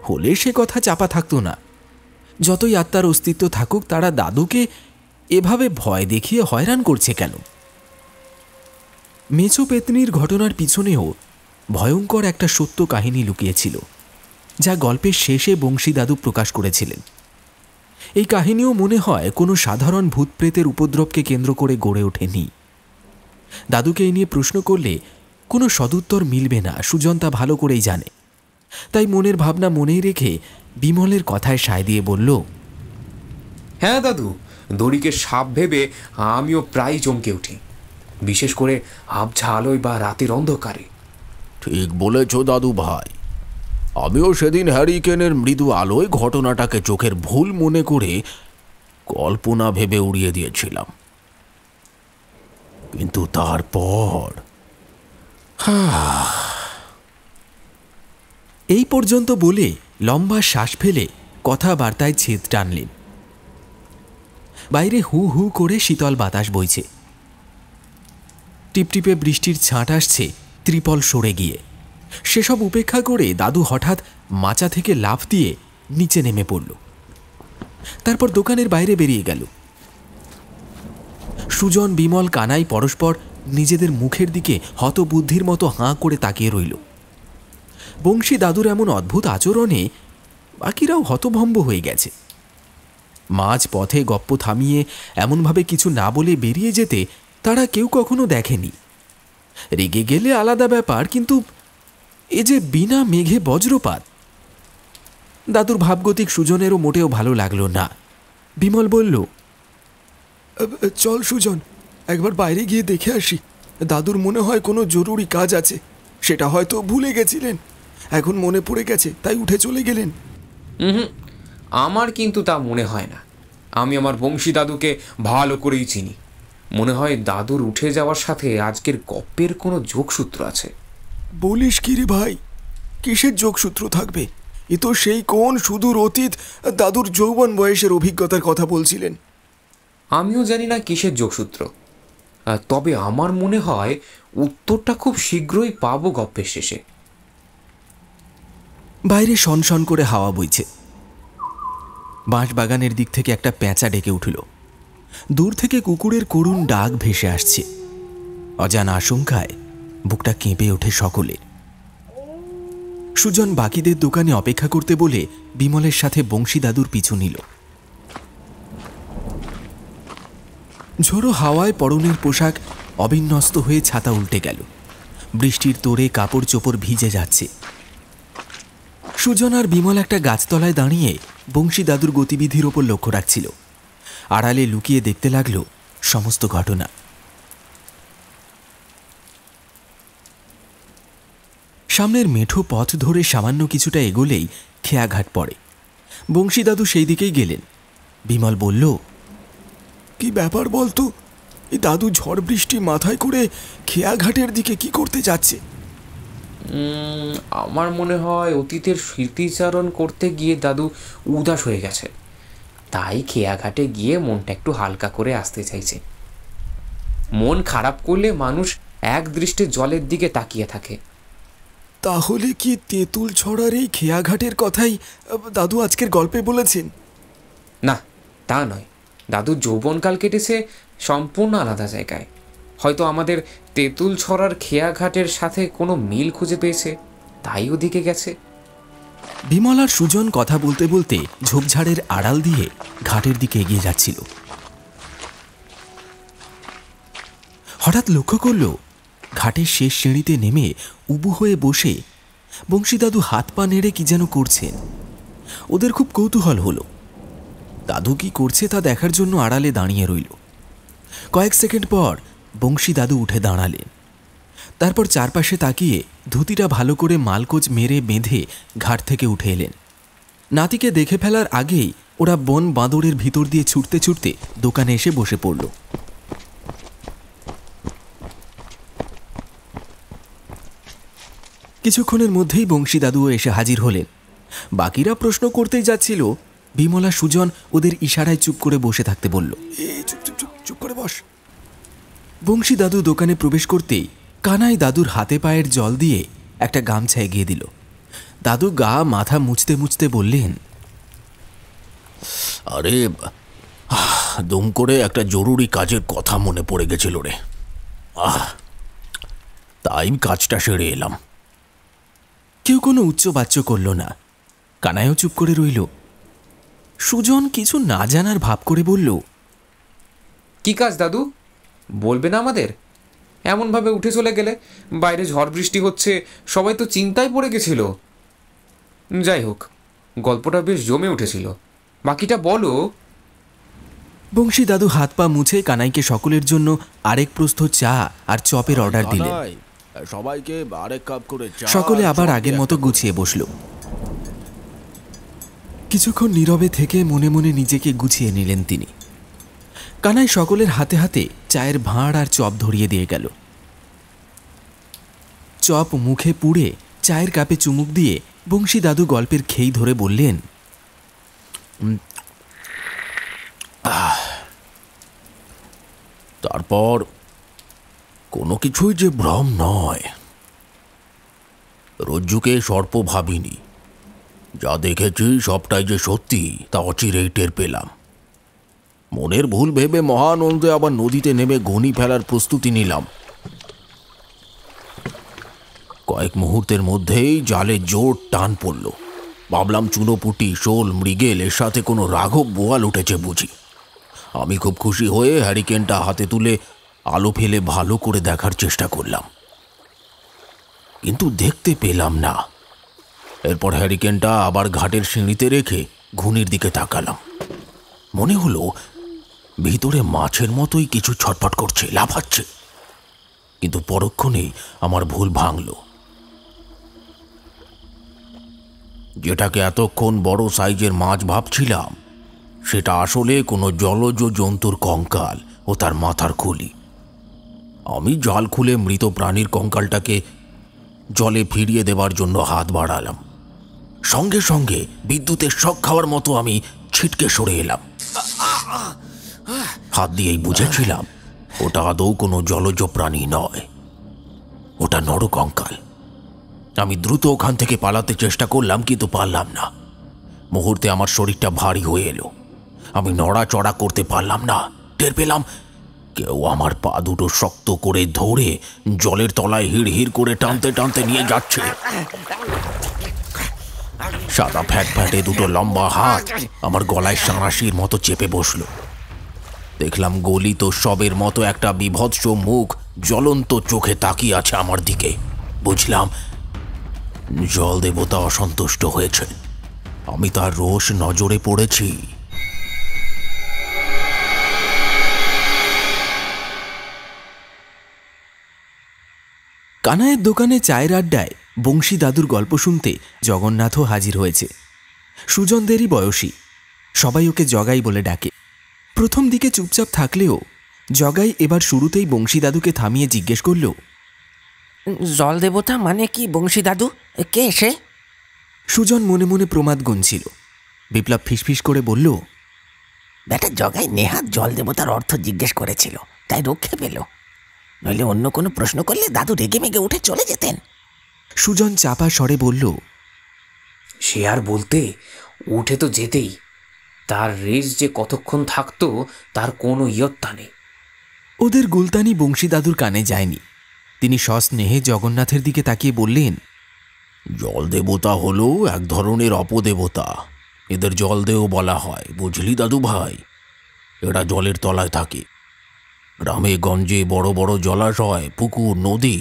হলে সে কথা চাপা থাকতো না। যতই আত্মার অস্তিত্ব থাকুক, তারা দাদুকে এভাবে ভয় দেখিয়ে হয়রান করছে কেন? মেছো পেতনির ঘটনার পিছনেও ভয়ঙ্কর একটা সত্য কাহিনী লুকিয়েছিল, যা গল্পের শেষে বংশী দাদু প্রকাশ করেছিলেন। এই কাহিনীও মনে হয় কোনো সাধারণ ভূতপ্রেতের উপদ্রবকে কেন্দ্র করে গড়ে ওঠেনি। দাদুকে এই নিয়ে প্রশ্ন করলে কোনো সদুত্তর মিলবে না, সুজন তা ভালো করেই জানে। তাই মনের ভাবনা মনেই রেখে বিমলের কথায় সায় দিয়ে বলল, হ্যাঁ দাদু, দড়িকে সাপ ভেবে আমিও প্রায় চমকে উঠি, বিশেষ করে আবছা আলোয় বা রাতের অন্ধকারে। ঠিক বলেছ দাদু ভাই, আমিও সেদিন হ্যারিকেনের মৃদু আলোয় ঘটনাটাকে চোখের ভুল মনে করে কল্পনা ভেবে উড়িয়ে দিয়েছিলাম। কিন্তু তারপর এই পর্যন্ত বলে লম্বা শ্বাস ফেলে কথাবার্তায় ছেদ টানলেন। বাইরে হু হু করে শীতল বাতাস বইছে। টিপটিপে বৃষ্টির ছাঁট আসছে ত্রিপল সরে গিয়ে। সেসব উপেক্ষা করে দাদু হঠাৎ মাচা থেকে লাফ দিয়ে নিচে নেমে পড়ল। তারপর দোকানের বাইরে বেরিয়ে গেল। সুজন, বিমল, কানাই পরস্পর নিজেদের মুখের দিকে হতবুদ্ধির মতো হাঁ করে তাকিয়ে রইল। বংশী দাদুর এমন অদ্ভুত আচরণে বাকিরাও হতভম্ব হয়ে গেছে। মাঝ পথে গপ্প থামিয়ে এমনভাবে কিছু না বলে বেরিয়ে যেতে তারা কেউ কখনো দেখেনি। রেগে গেলে আলাদা ব্যাপার, কিন্তু এ যে বিনা মেঘে বজ্রপাত। দাদুর ভাবগতিক সুজনেরও মোটেও ভালো লাগলো না। বিমল বলল, চল সুজন, একবার বাইরে গিয়ে দেখে আসি। দাদুর মনে হয় কোনো জরুরি কাজ আছে, সেটা হয়তো ভুলে গেছিলেন, এখন মনে পড়ে গেছে তাই উঠে চলে গেলেন। আমার কিন্তু তা মনে হয় না। আমি আমার বংশী দাদুকে ভালো করেই চিনি। মনে হয় দাদুর উঠে যাওয়ার সাথে আজকের গপ্পের কোনো যোগসূত্র আছে। বলিস কি রে ভাই, কিসের যোগসূত্র থাকবে? এ তো সেই কোন সুদূর অতীত দাদুর যৌবন বয়সের অভিজ্ঞতার কথা বলছিলেন। আমিও জানি না কিসের যোগসূত্র, তবে আমার মনে হয় উত্তরটা খুব শীঘ্রই পাবো গপ্পের শেষে। বাইরে শনশন করে হাওয়া বইছে। বাঁশবাগানের দিক থেকে একটা পেঁচা ডেকে উঠল। দূর থেকে কুকুরের করুণ ডাক ভেসে আসছে। অজানা আশঙ্কায় বুকটা কেঁপে ওঠে সকলের। সুজন বাকিদের দোকানে অপেক্ষা করতে বলে বিমলের সাথে বংশী দাদুর পিছু নিল। ঝোড়ো হাওয়ায় পরনের পোশাক অবিন্যস্ত হয়ে ছাতা উল্টে গেল। বৃষ্টির তোড়ে কাপড় চোপড় ভিজে যাচ্ছে। সুজন আর বিমল একটা গাছতলায় দাঁড়িয়ে বংশী দাদুর গতিবিধির ওপর লক্ষ্য রাখছিল। আড়ালে লুকিয়ে দেখতে লাগল সমস্ত ঘটনা। সামনের মেঠো পথ ধরে সামান্য কিছুটা এগোলেই খেয়াঘাট পড়ে। বংশী দাদু সেই দিকেই গেলেন। বিমল বলল, কি ব্যাপার বলতো? এই দাদু ঝড় বৃষ্টি মাথায় করে খেয়াঘাটের দিকে কি করতে যাচ্ছে? আমার মনে হয় অতীতের স্মৃতিচারণ করতে গিয়ে দাদু উদাস হয়ে গেছে, তাই খেয়াঘাটে গিয়ে মনটা একটু হালকা করে আসতে চাইছে। মন খারাপ করলে মানুষ এক দৃষ্টে জলের দিকে তাকিয়ে থাকে। তাহলে কি তেঁতুল ছড়ার এই খেয়াঘাটের কথাই দাদু আজকের গল্পে বলেছেন? না, তা নয়। দাদু যৌবনকাল কেটেছে সম্পূর্ণ আলাদা জায়গায়। হয়তো আমাদের তেঁতুল ছড়ার খেয়াঘাটের সাথে কোনো মিল খুঁজে পেয়েছে, তাই ওদিকে গেছে। বিমল আর সুজন কথা বলতে বলতে ঝোপঝাড়ের আড়াল দিয়ে ঘাটের দিকে এগিয়ে যাচ্ছিল। হঠাৎ লক্ষ্য করল ঘাটের শেষ সিঁড়িতে নেমে উবু হয়ে বসে বংশী দাদু হাত পা নেড়ে কি যেন করছেন। ওদের খুব কৌতূহল হলো। দাদু কি করছে তা দেখার জন্য আড়ালে দাঁড়িয়ে রইল। কয়েক সেকেন্ড পর বংশী দাদু উঠে দাঁড়ালেন। তারপর চারপাশে তাকিয়ে ধুতিটা ভালো করে মালকোচ মেরে বেঁধে ঘাট থেকে উঠে এলেন। নাতিকে দেখে ফেলার আগেই ওরা বন বাঁদরের ভিতর দিয়ে ছুটতে ছুটতে দোকানে এসে বসে পড়ল। কিছুক্ষণের মধ্যেই বংশী দাদুও এসে হাজির হলেন। বাকিরা প্রশ্ন করতেই যাচ্ছিল, বিমলা সুজন ওদের ইশারায় চুপ করে বসে থাকতে বলল। চুপ চুপ চুপ চুপ করে বস। বংশী দাদু দোকানে প্রবেশ করতেই কানাই দাদুর হাতে পায়ের জল দিয়ে একটা গামছা এগিয়ে দিল। দাদু গা মাথা মুছতে মুছতে বললেন, আরে দুম করে একটা জরুরি কাজের কথা মনে পড়ে গেছিল রে। তাই কাজটা সেরে এলাম। কেউ কোনো উচ্চবাচ্য করল না। কানাইও চুপ করে রইল। সুজন কিছু না জানার ভাব করে বলল, কি কাজ দাদু, বলবে না আমাদের? এমনভাবে উঠে চলে গেলে, বাইরে ঝড় বৃষ্টি হচ্ছে, সবাই তো চিন্তায় পড়ে গেছিল। যাই হোক, গল্পটা বেশ জমে উঠেছিল, বাকিটা বলো। বংশী দাদু হাত পা মুছে কানাইকে সকলের জন্য আরেক প্রস্থ চা আর চপের অর্ডার দিলেন। সবাইকে আরেক কাপ করে সকলে আবার আগের মতো গুছিয়ে বসল। কিছুক্ষণ নীরবে থেকে মনে মনে নিজেকে গুছিয়ে নিলেন তিনি। কানাই সকলের হাতে হাতে চায়ের ভাঁড় আর চপ ধরিয়ে দিয়ে গেল। চপ মুখে পুড়ে চায়ের কাপে চুমুক দিয়ে বংশী দাদু গল্পের খেই ধরে বললেন, তারপর কোনো কিছুই যে ভ্রম নয়। রজ্জুকে সর্প ভাবিনি, যা দেখেছি সবটাই যে সত্যি তা অচিরেই টের পেলাম। মনের ভুল ভেবে মহানন্দে আবার নদীতে নেমে ঘনি ফেলার প্রস্তুতি নিলাম। কয়েক মুহূর্তের মধ্যেই জালে জোর টান পড়ল। ভাবলাম চুনোপুটি, শোল, মৃগেল এর সাথে কোনো রাঘব বোয়াল উঠেছে বুঝি। আমি খুব খুশি হয়ে হ্যারিকেনটা হাতে তুলে আলো ফেলে ভালো করে দেখার চেষ্টা করলাম, কিন্তু দেখতে পেলাম না। এরপর হ্যারিকেনটা আবার ঘাটের সিঁড়িতে রেখে ঘুনির দিকে তাকালাম। মনে হলো ভিতরে মাছের মতোই কিছু ছটফট করছে, লাফাচ্ছে। কিন্তু পরক্ষণেই আমার ভুল ভাঙল। যেটাকে এতক্ষণ বড় সাইজের মাছ ভাবছিলাম, সেটা আসলে কোনো জলজ জন্তুর কঙ্কাল ও তার মাথার খুলি। আমি জাল খুলে মৃত প্রাণীর কঙ্কালটাকে জলে ফিরিয়ে দেবার জন্য হাত বাড়ালাম। সঙ্গে সঙ্গে বিদ্যুতের শক খাওয়ার মতো আমি ছিটকে সরে এলাম। হাত দিয়েই বুঝেছিলাম ওটা আদৌ কোনো জলজ প্রাণী নয়, ওটা নরকঙ্কাল। আমি দ্রুত ওখান থেকে পালাতে চেষ্টা করলাম, কিন্তু পারলাম না। মুহূর্তে আমার শরীরটা ভারী হয়ে এলো। আমি নড়াচড়া করতে পারলাম না। টের পেলাম কেউ আমার পা দুটো শক্ত করে ধরে জলের তলায় হিড় হিড় করে টানতে টানতে নিয়ে যাচ্ছে। সাদা ফ্যাট ফ্যাটে দুটো লম্বা হাত আমার গলায় সাঁড়াশির মতো চেপে বসল। দেখলাম গলিত শবের মতো একটা বিভৎস মুখ জ্বলন্ত চোখে তাকিয়ে আছে আমার দিকে। বুঝলাম জল দেবতা অসন্তুষ্ট হয়েছে। আমি তার রোষ নজরে পড়েছি। কানাইয়ের দোকানে চায়ের আড্ডায় বংশী দাদুর গল্প শুনতে জগন্নাথও হাজির হয়েছে। সুজনদেরই বয়সী। সবাই ওকে জগাই বলে ডাকে। প্রথম দিকে চুপচাপ থাকলেও জগাই এবার শুরুতেই বংশী দাদুকে থামিয়ে জিজ্ঞেস করল, জল দেবতা মানে কি বংশী দাদু? কে সে? সুজন মনে মনে প্রমাদ গুনছিল। বিপ্লব ফিসফিস করে বলল, বেটা জগাই নেহাত জল দেবতার অর্থ জিজ্ঞেস করেছিল, তাই রক্ষে পেল। নইলে অন্য কোনো প্রশ্ন করলে দাদু রেগে মেগে উঠে চলে যেতেন। সুজন চাপা স্বরে বলল, সে আর বলতে, উঠে তো যেতেই। তার রেস যে কতক্ষণ থাকতো তার কোনো ইয়ত্তা নেই। ওদের গুলতানি বংশী দাদুর কানে যায়নি। তিনি সস্নেহে জগন্নাথের দিকে তাকিয়ে বললেন, জল দেবতা হলো এক ধরনের অপদেবতা। এদের জলদেও বলা হয়, বুঝলি দাদু ভাই। এরা জলের তলায় থাকে। গ্রামে গঞ্জে বড় বড় জলাশয়, পুকুর, নদী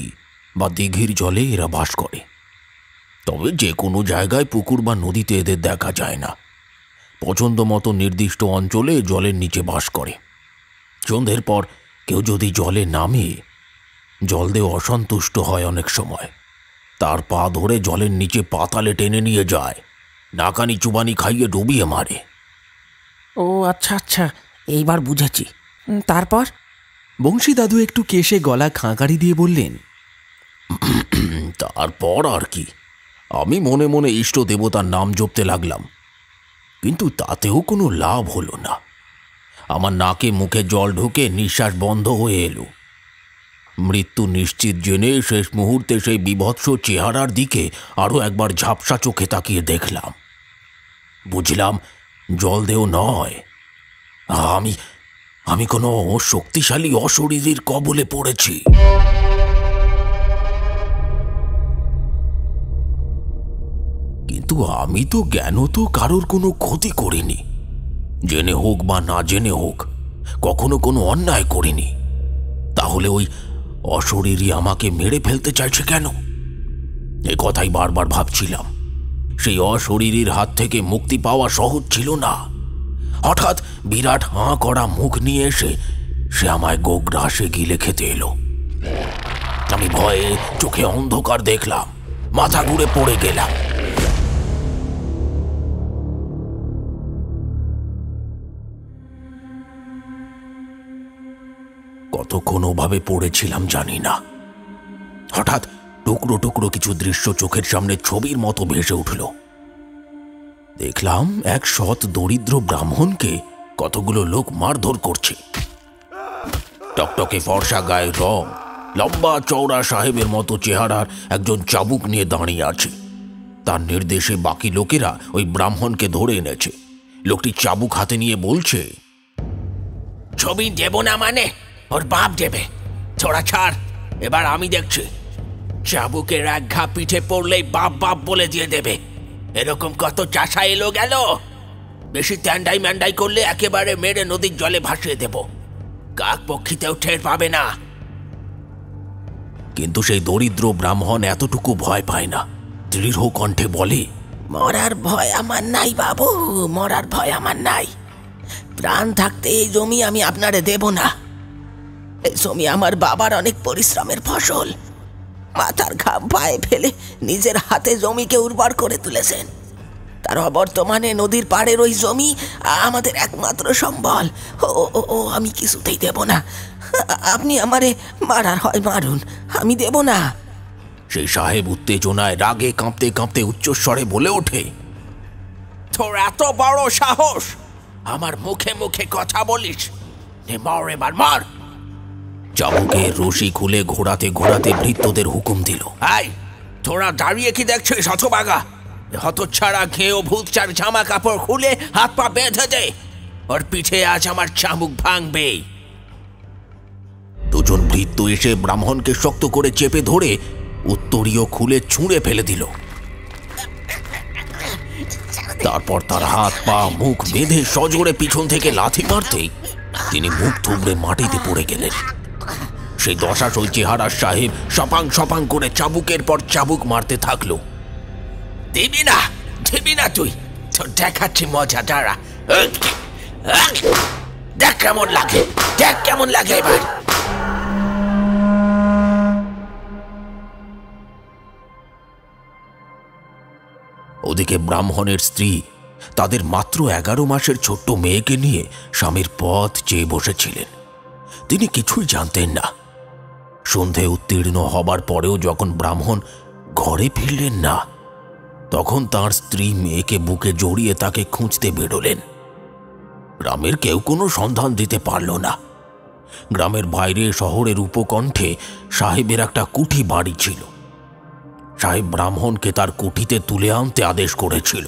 বা দিঘির জলে এরা বাস করে। তবে যে কোনো জায়গায় পুকুর বা নদীতে এদের দেখা যায় না। পছন্দ মতো নির্দিষ্ট অঞ্চলে জলের নিচে বাস করে। সন্ধ্যের পর কেউ যদি জলে নামে, জলদেব অসন্তুষ্ট হয় অনেক সময়। তার পা ধরে জলের নিচে পাতালে টেনে নিয়ে যায়, নাকানি চুবানি খাইয়ে ডুবিয়ে মারে। ও আচ্ছা আচ্ছা, এইবার বুঝেছি। তারপর? বংশী দাদু একটু কেশে গলা খাঁকারি দিয়ে বললেন, তারপর আর কি, আমি মনে মনে ইষ্ট দেবতার নাম জপতে লাগলাম, কিন্তু তাতেও কোনো লাভ হলো না। আমার নাকে মুখে জল ঢুকে নিঃশ্বাস বন্ধ হয়ে এলো। মৃত্যু নিশ্চিত জেনে শেষ মুহূর্তে সেই বিভৎস চেহারার দিকে আরও একবার ঝাপসা চোখে তাকিয়ে দেখলাম। বুঝলাম জলদেও নয়, আমি আমি কোনো শক্তিশালী অশরীরীর কবলে পড়েছি। কিন্তু আমি তো জ্ঞানত কারোর কোনো ক্ষতি করিনি, জেনে হোক বা না জেনে হোক কখনো কোনো অন্যায় করিনি। তাহলে ওই অশরীরী আমাকে মেরে ফেলতে চাইছে কেন? এ কথাই বারবার ভাবছিলাম। সেই অশরীরীর হাত থেকে মুক্তি পাওয়া সহজ ছিল না। হঠাৎ বিরাট হাঁ করা মুখ নিয়ে এসে সে আমায় গোগ্রাসে গিলে খেতে এলো। আমি ভয়ে চোখে অন্ধকার দেখলাম, মাথা ঘুরে পড়ে গেলাম। কতক্ষণ ওভাবে পড়েছিলাম জানি না। হঠাৎ টুকরো টুকরো কিছু দৃশ্য চোখের সামনে ছবির মতো ভেসে উঠল। দেখলাম এক সৎ দরিদ্র ব্রাহ্মণকে কতগুলো লোক মারধর করছে। টকটকে ফর্সা গায়ের রং, লম্বা চওড়া সাহেবের মতো চেহারার একজন চাবুক নিয়ে দাঁড়িয়ে আছে। তার নির্দেশে বাকি লোকেরা ওই ব্রাহ্মণকে ধরে এনেছে। লোকটি চাবুক হাতে নিয়ে বলছে, ছবি দেব না মানে ওর বাপ দেবে। ছোড়া ছাড়, এবার আমি দেখছি। চাবুকের এক ঘা পিঠে পড়লেই বাপ বাপ বলে দিয়ে দেবে। এরকম কত চাষা এলো গেল। বেশি ট্যান্ডাই ম্যান্ডাই করলে একেবারে মেরে নদীর জলে ভাসিয়ে দেব। কাক পক্ষীতেও ঠের পাবে না। কিন্তু সেই দরিদ্র ব্রাহ্মণ এতটুকু ভয় পায় না। দৃঢ় কণ্ঠে বলে, মরার ভয় আমার নাই বাবু, মরার ভয় আমার নাই। প্রাণ থাকতে এই জমি আমি আপনারে দেব না। এই জমি আমার বাবার অনেক পরিশ্রমের ফসল। মাথার ঘাম পায়ে ফেলে নিজের হাতে জমিকে উর্বর করে তুলেছেন। তার অবর্তমানে নদীর পাড়ের ওই জমি আমাদের একমাত্র সম্বল। ও আমি কিছুতেই দেব না। আপনি আমারে মারার হয় মারুন, আমি দেব না। সেই সাহেব উত্তেজনায় রাগে কাঁপতে কাঁপতে উচ্চস্বরে বলে ওঠে, তোর এত বড় সাহস, আমার মুখে মুখে কথা বলিস? মার এবার মার। চাবুকের রশি খুলে ঘোরাতে ঘোরাতে ভৃত্যদের হুকুম দিল, এই তোরা দাঁড়িয়ে কি দেখছিস হতবাগা? হতচ্ছাড়া ঘেও ভূতচার জামা কাপড় খুলে হাত পা বেঁধে দে। ওর পিঠে আজ আমার চাবুক ভাঙবে। দুজন ভৃত্য এসে ব্রাহ্মণকে শক্ত করে চেপে ধরে উত্তরীয় খুলে ছুঁড়ে ফেলে দিল। তারপর তার হাত পা মুখ বেঁধে সজোরে পিছন থেকে লাথি মারতেই তিনি মুখ থুবড়ে মাটিতে পড়ে গেলেন। সেই দশাশয় চেহারার সাহেব সপাং সপাং করে চাবুকের পর চাবুক মারতে থাকলো। দিবি না তুই? তোর দেখাচ্ছি মজা, দাঁড়া। দেখ কেমন লাগে, দেখ কেমন লাগে এবার। ওদিকে ব্রাহ্মণের স্ত্রী তাদের মাত্র 11 মাসের ছোট্ট মেয়েকে নিয়ে স্বামীর পথ চেয়ে বসেছিলেন। তিনি কিছুই জানতেন না। সন্ধে উত্তীর্ণ হবার পরেও যখন ব্রাহ্মণ ঘরে ফিরলেন না, তখন তার স্ত্রী মেয়েকে বুকে জড়িয়ে তাকে খুঁজতে বেরোলেন। গ্রামের কেউ কোনো সন্ধান দিতে পারল না। গ্রামের বাইরে শহরের উপকণ্ঠে সাহেবের একটা কুঠি বাড়ি ছিল। সাহেব ব্রাহ্মণকে তার কুঠিতে তুলে আনতে আদেশ করেছিল।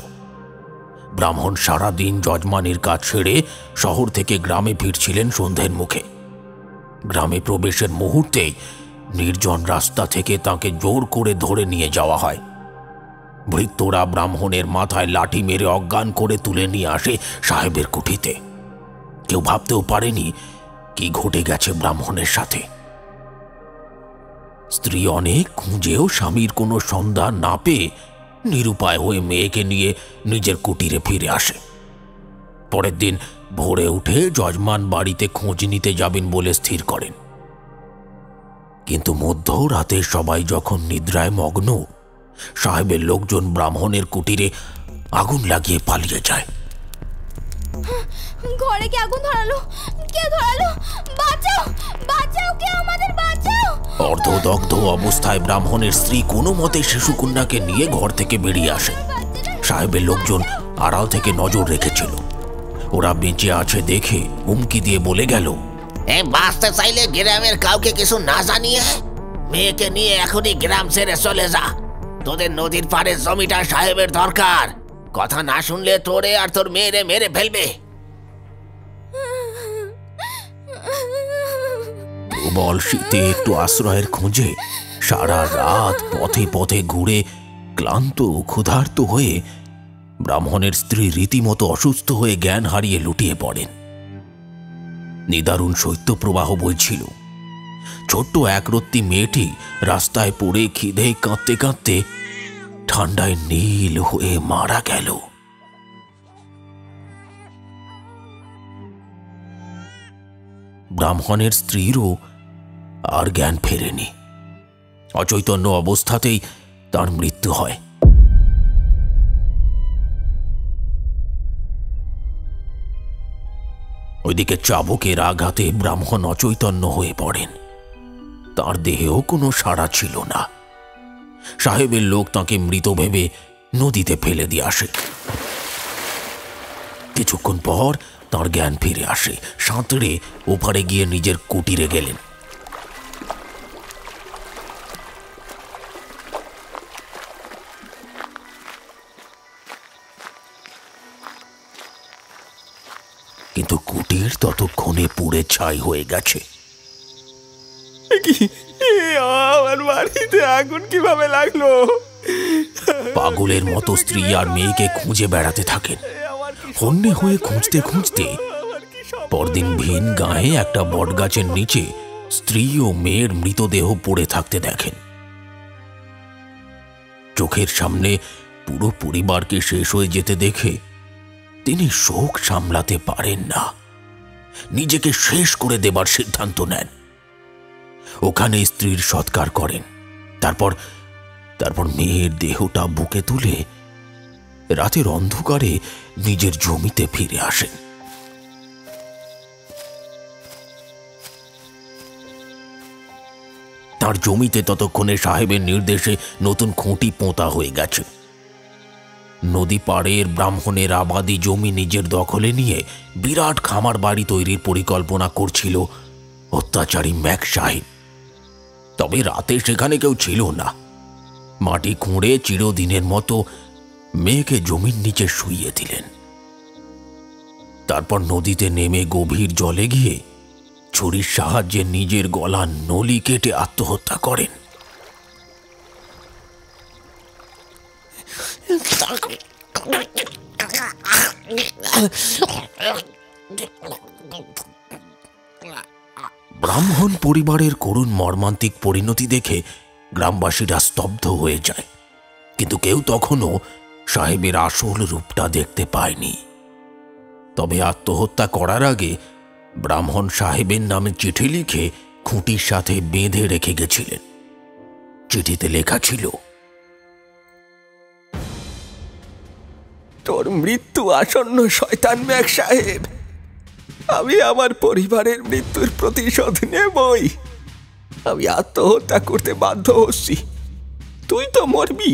ব্রাহ্মণ সারাদিন যজমানির কাজ ছেড়ে শহর থেকে গ্রামে ফিরছিলেন সন্ধ্যের মুখে। গ্রামে প্রবেশের মুহূর্তেই নির্জন রাস্তা থেকে তাকে জোর করে ধরে নিয়ে যাওয়া হয়। ভৃত্যরা ব্রাহ্মণের মাথায় লাঠি মেরে অজ্ঞান করে তুলে নিয়ে আসে সাহেবের কুঠিতে। কেউ ভাবতেও পারেনি কি ঘটে গেছে ব্রাহ্মণের সাথে। স্ত্রী অনেক খুঁজেও স্বামীর কোনো সন্ধান না পেয়ে নিরুপায় হয়ে মেয়েকে নিয়ে নিজের কুটিরে ফিরে আসে। পরের দিন ভোরে উঠে যজমান বাড়িতে খোঁজ নিতে যাবেন বলে স্থির করেন। কিন্তু মধ্যরাতে সবাই যখন নিদ্রায় মগ্ন, সাহেবের লোকজন ব্রাহ্মণের কুটিরে আগুন লাগিয়ে পালিয়ে যায়। ঘরে কি আগুন ধরালো? কে ধরালো? বাঁচাও, বাঁচাও, কে আমাদের বাঁচাও! অর্ধদগ্ধ অবস্থায় ব্রাহ্মণের স্ত্রী কোনো মতে শিশুকন্যাকে নিয়ে ঘর থেকে বেরিয়ে আসে। সাহেবের লোকজন আড়াল থেকে নজর রেখেছিল। ওরা বেঁচে আছে দেখে হুমকি দিয়ে বলে গেল, বাঁচতে চাইলে গ্রামের কাউকে কিছু না জানিয়ে মেয়েকে নিয়ে এখনই গ্রাম ছেড়ে চলে যা। তোদের নদীর পাড়ে জমিটা সাহেবের দরকার। কথা না শুনলে তোরে আর তোর মেয়েরে মেরে ফেলবে। প্রবল শীতে একটু আশ্রয়ের খোঁজে সারা রাত পথে পথে ঘুরে ক্লান্ত ক্ষুধার্ত হয়ে ব্রাহ্মণের স্ত্রী রীতিমতো অসুস্থ হয়ে জ্ঞান হারিয়ে লুটিয়ে পড়েন। নিদারুণ শৈত্যপ্রবাহ বইছিল। ছোট্ট একরত্তি মেয়েটি রাস্তায় পড়ে খিদে কাঁদতে কাঁদতে ঠান্ডায় নীল হয়ে মারা গেল। ব্রাহ্মণের স্ত্রীরও আর জ্ঞান ফেরেনি। অচৈতন্য অবস্থাতেই তার মৃত্যু হয়। ওইদিকে চাবুকের আঘাতে ব্রাহ্মণ অচৈতন্য হয়ে পড়েন। তার দেহেও কোনো সাড়া ছিল না। সাহেবের লোক তাকে মৃত ভেবে নদীতে ফেলে দিয়ে আসে। কিছুক্ষণ পর তার জ্ঞান ফিরে আসে। সাঁতরে ওপারে গিয়ে নিজের কুটিরে গেলেন। কিন্তু কুটির ততক্ষণে পুড়ে ছাই হয়ে গেছে। আমার বাড়িতে আগুন কিভাবে লাগলো? পাগলের মতো স্ত্রী আর মেয়েকে খুঁজে বেড়াতে থাকেন। হন্যে হয়ে খুঁজতে খুঁজতে পরদিন ভিন গায়ে একটা বটগাছের নিচে স্ত্রী ও মেয়ের মৃতদেহ পড়ে থাকতে দেখেন। চোখের সামনে পুরো পরিবারকে শেষ হয়ে যেতে দেখে তিনি শোক সামলাতে পারেন না। নিজেকে শেষ করে দেবার সিদ্ধান্ত নেন। ওখানে স্ত্রীর সৎকার করেন। তারপর মেয়ের দেহটা বুকে তুলে রাতের অন্ধকারে নিজের জমিতে ফিরে আসেন। তার জমিতে ততক্ষণে সাহেবের নির্দেশে নতুন খুঁটি পোঁতা হয়ে গেছে। নদী পাড়ের ব্রাহ্মণের আবাদি জমি নিজের দখলে নিয়ে বিরাট খামার বাড়ি তৈরির পরিকল্পনা করছিল অত্যাচারী ম্যাক সাহেব। তবে রাতে সেখানে কেউ ছিল না। মাটি খুঁড়ে চিরদিনের মতো মেয়েকে জমির নিচে শুইয়ে দিলেন। তারপর নদীতে নেমে গভীর জলে গিয়ে ছুরির সাহায্যে নিজের গলার নলি কেটে আত্মহত্যা করেন। ব্রাহ্মণ পরিবারের করুণ মর্মান্তিক পরিণতি দেখে গ্রামবাসীরা স্তব্ধ হয়ে যায়। কিন্তু কেউ তখনও সাহেবের আসল রূপটা দেখতে পায়নি। তবে আত্মহত্যা করার আগে ব্রাহ্মণ সাহেবের নামে চিঠি লিখে খুঁটির সাথে বেঁধে রেখে গেছিলেন। চিঠিতে লেখা ছিল, তোর মৃত্যু আসন্ন শয়তান ম্যাক সাহেব। আমি আমার পরিবারের মৃত্যুর প্রতিশোধ নেবই। আমি আত্মহত্যা করতে বাধ্য হচ্ছি। তুই তো মরবি,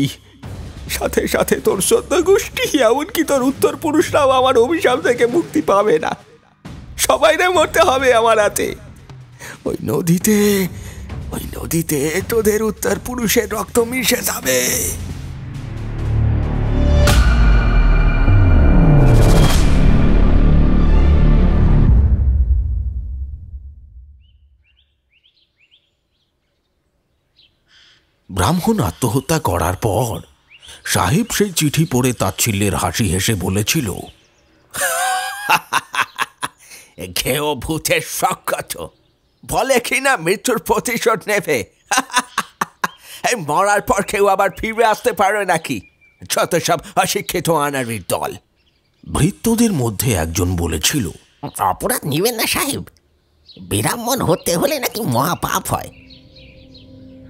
সাথে সাথে তোর সদ্য গোষ্ঠী, এমনকি তোর উত্তর পুরুষরাও আমার অভিশাপ থেকে মুক্তি পাবে না। সবাইরে মরতে হবে আমার হাতে। ওই নদীতে তোদের উত্তর পুরুষের রক্ত মিশে যাবে। ব্রাহ্মণ আত্মহত্যা করার পর সাহেব সেই চিঠি পড়ে তাচ্ছিল্যের হাসি হেসে বলেছিল, ঘেও ভূতের শখ কত, বলে কিনা মৃত্যুর প্রতিশোধ নেবে। এই মরার পর কেউ আবার ফিরে আসতে পারে নাকি? যত সব অশিক্ষিত আনারির দল। ভৃত্যদের মধ্যে একজন বলেছিল, অপরাধ নিবেন না সাহেব। ব্রাহ্মণ হতে হলে নাকি মহাপাপ হয়।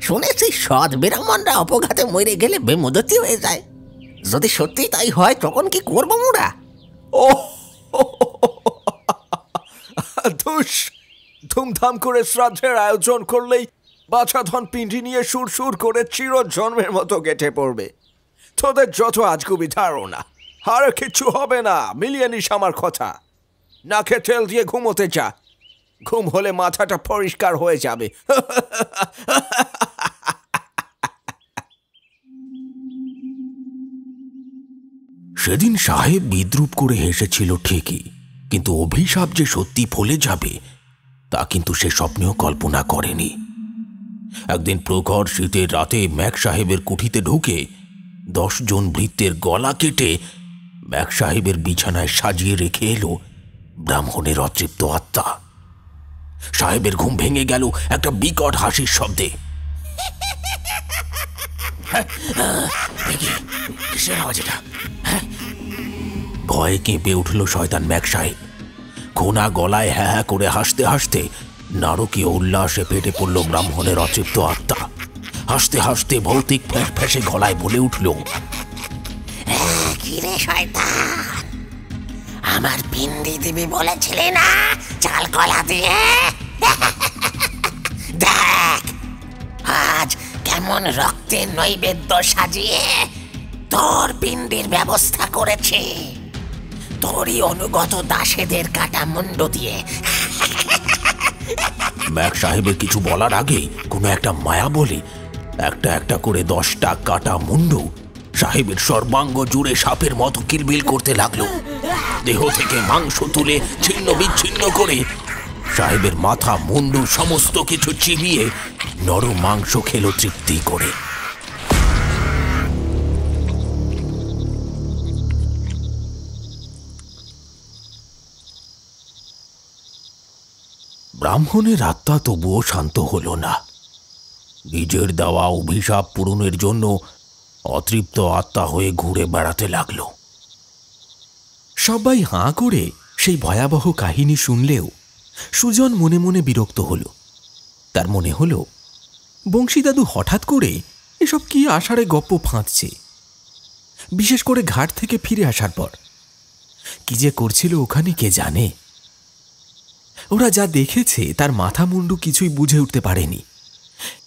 শুনেছি সৎ ব্রাহ্মণরা অপঘাতে মরে গেলে বেমুদতি হয়ে যায়। যদি সত্যি তাই হয় তখন কি করবো মোরা? ও ধুমধাম করে শ্রাদ্ধের আয়োজন করলেই বাছাধন পিণ্ডি নিয়ে সুর করে চির জন্মের মতো কেটে পড়বে। তোদের যত আজগুবি ধারণা, আর কিচ্ছু হবে না। মিলিয়ে নিস আমার কথা। নাকে তেল দিয়ে ঘুমোতে যা। ঘুম হলে মাথাটা পরিষ্কার হয়ে যাবে। সেদিন সাহেব বিদ্রুপ করে হেসেছিল ঠিকই, কিন্তু অভিশাপ যে সত্যি ফলে যাবে তা কিন্তু সে স্বপ্নেও কল্পনা করেনি। একদিন প্রখর শীতের রাতে ম্যাক সাহেবের কুঠিতে ঢুকে 10 জন ভৃত্যের গলা কেটে ম্যাক সাহেবের বিছানায় সাজিয়ে রেখে এলো ব্রাহ্মণের অতৃপ্ত আত্মা। সাহেবের ঘুম ভেঙে গেল একটা বিকট হাসির শব্দে। ভয়ে কেঁপে উঠল শয়তান ম্যাক সাহেব। খোনা গলায় হ্যাঁ হ্যাঁ করে হাসতে হাসতে নারকীয় উল্লাসে পেটে পড়ল ব্রাহ্মণের অতৃপ্ত আত্মা। হাসতে হাসতে ভৌতিক ফ্যাঁস ফ্যাঁসে গলায় বলে উঠল, কিরে শয়তান, আমার পিন্ডি দিবি বলেছিলি না চাল কলা দিয়ে? দেখ আজ কেমন রক্তের নৈবেদ্য সাজিয়ে তোর পিন্ডির ব্যবস্থা করেছি, তোরই অনুগত দাসেদের কাটা মুন্ডু দিয়ে। ম্যাক সাহেবের কিছু বলার আগে কোনো একটা মায়া বলে একটা একটা করে 10টা কাটা মুন্ডু সাহেবের সর্বাঙ্গ জুড়ে সাপের মতো কিলবিল করতে লাগলো। দেহ থেকে মাংস তুলে ছিন্ন বিচ্ছিন্ন করে সাহেবের মাথা মুন্ডু সমস্ত কিছু চিবিয়ে নরম মাংস খেলো তৃপ্তি করে। ব্রাহ্মণের আত্মা তবুও শান্ত হল না। নিজের দেওয়া অভিশাপ পূরণের জন্য অতৃপ্ত আত্মা হয়ে ঘুরে বেড়াতে লাগল। সবাই হাঁ করে সেই ভয়াবহ কাহিনী শুনলেও সুজন মনে মনে বিরক্ত হল। তার মনে হল বংশীদাদু হঠাৎ করে এসব কি আষাঢ়ে গপ্প ফাঁদছে, বিশেষ করে ঘাট থেকে ফিরে আসার পর। কি যে করছিল ওখানে কে জানে। ওরা যা দেখেছে তার মাথা মুন্ডু কিছুই বুঝে উঠতে পারেনি।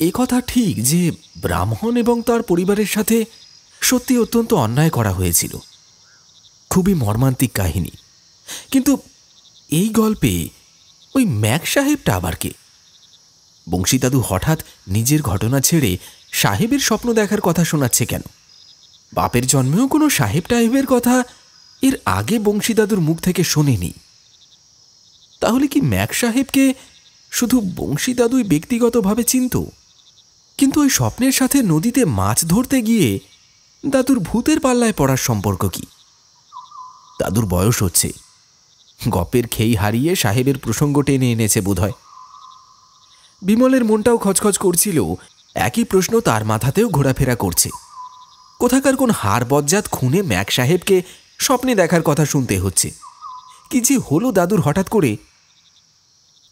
এ কথা ঠিক যে ব্রাহ্মণ এবং তার পরিবারের সাথে সত্যি অত্যন্ত অন্যায় করা হয়েছিল। খুবই মর্মান্তিক কাহিনী। কিন্তু এই গল্পে ওই ম্যাক সাহেবটা আবার কে? বংশীদাদু হঠাৎ নিজের ঘটনা ছেড়ে সাহেবের স্বপ্ন দেখার কথা শোনাচ্ছে কেন? বাপের জন্মেও কোনো সাহেব টাহেবের কথা এর আগে বংশীদাদুর মুখ থেকে শোনেনি। তাহলে কি ম্যাক সাহেবকে শুধু বংশীদাদুই ব্যক্তিগতভাবে চিনত? কিন্তু ওই স্বপ্নের সাথে নদীতে মাছ ধরতে গিয়ে দাদুর ভূতের পাল্লায় পড়ার সম্পর্ক কি? দাদুর বয়স হচ্ছে, গপের খেই হারিয়ে সাহেবের প্রসঙ্গ টেনে এনেছে বোধহয়। বিমলের মনটাও খচখচ করছিল। একই প্রশ্ন তার মাথাতেও ঘোরাফেরা করছে। কোথাকার কোন হাড় বজ্জাত খুনে ম্যাক সাহেবকে স্বপ্নে দেখার কথা শুনতে হচ্ছে। কি যে হলো দাদুর হঠাৎ করে।